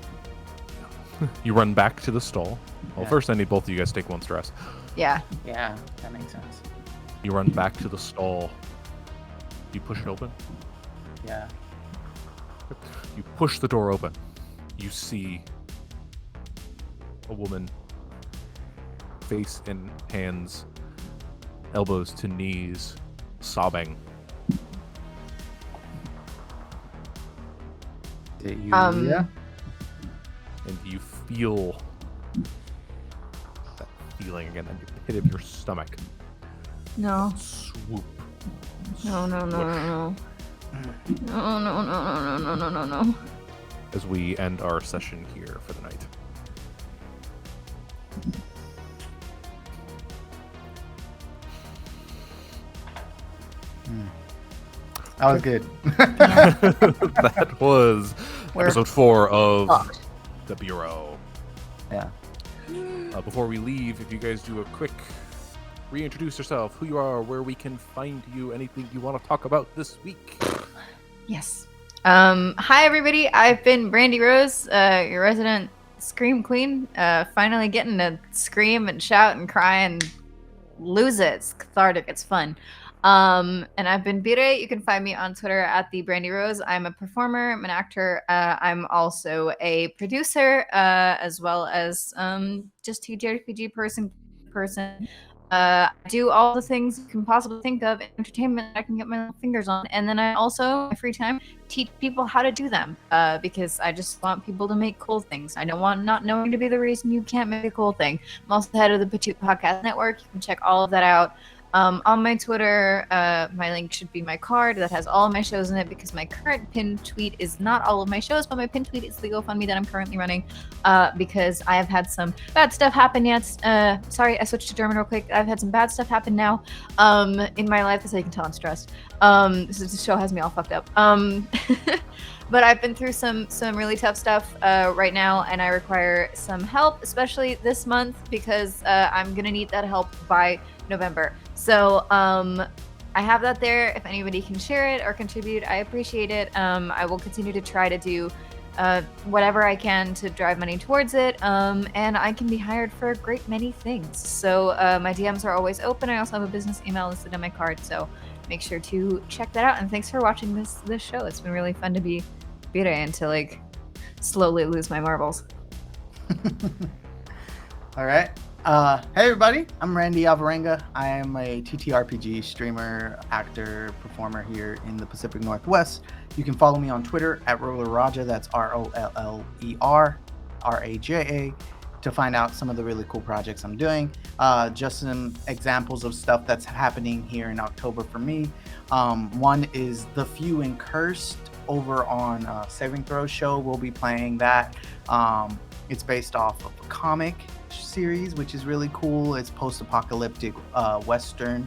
You run back to the stall. Well, Yeah. first I need both of you guys to take one stress. yeah. Yeah, that makes sense. You run back to the stall. You push it open. Yeah. You push the door open. You see a woman, face in hands, elbows to knees, sobbing. Is it Um, Yulia? And you feel that feeling again in the pit of your stomach. No. Swoop. No, no, no, no, no. No, no, no, no, no, no, no, no, no. As we end our session here for the night. That was good. That was We're episode 4 of fucked. The Bureau. Yeah. Before we leave, if you guys do a quick reintroduce yourself, who you are, where we can find you, anything you want to talk about this week. Yes. Hi everybody. I've been Brandy Rose, your resident scream queen. Finally getting to scream and shout and cry and lose it. It's cathartic. It's fun. And I've been Bire. You can find me on Twitter at the Brandy Rose. I'm a performer. I'm an actor. I'm also a producer, as well as just TTRPG person. I do all the things you can possibly think of in entertainment that I can get my fingers on. And then I also, in my free time, teach people how to do them because I just want people to make cool things. I don't want not knowing to be the reason you can't make a cool thing. I'm also the head of the Petite Podcast Network. You can check all of that out. On my Twitter, my link should be my card that has all of my shows in it because my current pinned tweet is not all of my shows, but my pinned tweet is the GoFundMe that I'm currently running because I have had some bad stuff happen yet. Sorry, I switched to German real quick. I've had some bad stuff happen now in my life, so you can tell I'm stressed. This show has me all fucked up. But I've been through some really tough stuff right now, and I require some help, especially this month because I'm gonna need that help by November. So I have that there. If anybody can share it or contribute, I appreciate it. I will continue to try to do whatever I can to drive money towards it. And I can be hired for a great many things. So my DMs are always open. I also have a business email listed on my card. So make sure to check that out. And thanks for watching this show. It's been really fun to be Bire and to like slowly lose my marbles. All right. Hey everybody, I'm Randy Alvarenga. I am a TTRPG streamer, actor, performer here in the Pacific Northwest. You can follow me on Twitter at RollerRaja, that's ROLLERRAJA, to find out some of the really cool projects I'm doing. Just some examples of stuff that's happening here in October for me. One is The Few and Cursed over on Saving Throw Show. We'll be playing that. It's based off of a comic series, which is really cool. It's post-apocalyptic Western.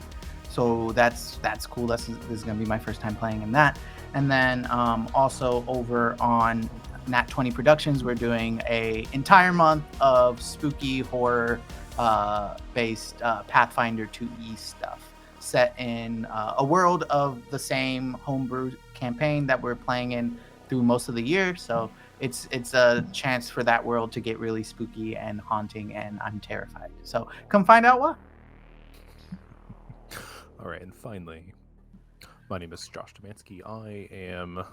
So that's cool. This is going to be my first time playing in that. And then also over on Nat 20 Productions, we're doing a entire month of spooky horror based Pathfinder 2E stuff set in a world of the same homebrew campaign that we're playing in through most of the year. So it's a chance for that world to get really spooky and haunting, and I'm terrified. So come find out why. All right, and finally, my name is Josh Domansky. I am your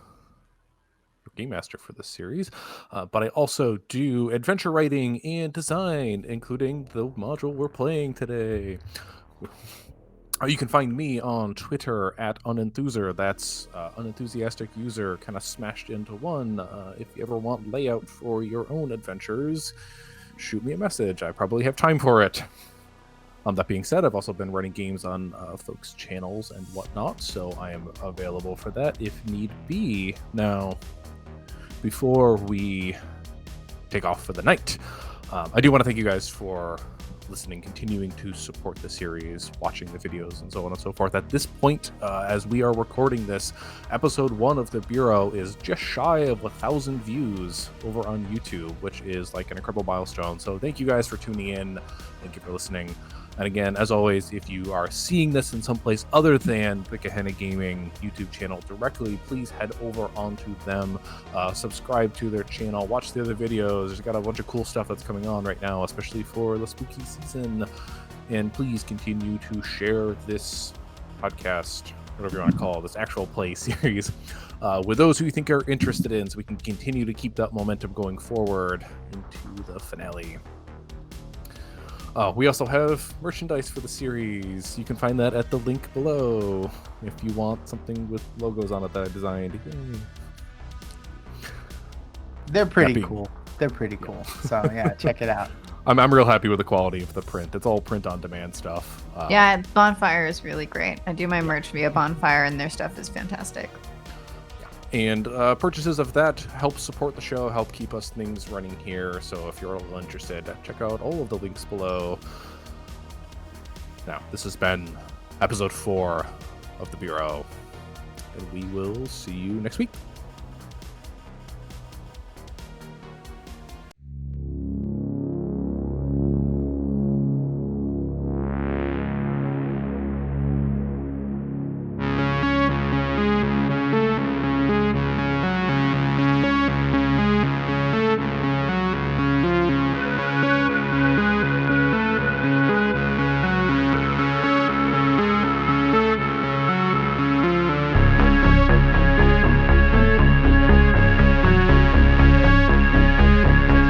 game master for this series, but I also do adventure writing and design, including the module we're playing today. You can find me on Twitter at unenthuser. That's unenthusiastic user kind of smashed into one. If you ever want layout for your own adventures, shoot me a message. I probably have time for it. That being said, I've also been running games on folks' channels and whatnot, so I am available for that if need be. Now, before we take off for the night, I do want to thank you guys for listening, continuing to support the series, watching the videos, and so on and so forth. At this point, as we are recording this, episode 1 of the Bureau is just shy of 1,000 views over on YouTube, which is like an incredible milestone. So thank you guys for tuning in. Thank you for listening. And again, as always, if you are seeing this in some place other than the Gehenna Gaming YouTube channel directly, please head over onto them, subscribe to their channel, watch the other videos. There's got a bunch of cool stuff that's coming on right now, especially for the spooky season. And please continue to share this podcast, whatever you want to call it, this actual play series, with those who you think are interested in, so we can continue to keep that momentum going forward into the finale. We also have merchandise for the series. You can find that at the link below if you want something with logos on it that I designed. Yay. They're pretty cool. They're pretty cool. So yeah, check it out. I'm real happy with the quality of the print. It's all print on demand stuff. Yeah, Bonfire is really great. I do my merch via Bonfire, and their stuff is fantastic. And purchases of that help support the show, help keep us things running here. So if you're a little interested, check out all of the links below. Now, this has been episode 4 of the Bureau, and we will see you next week.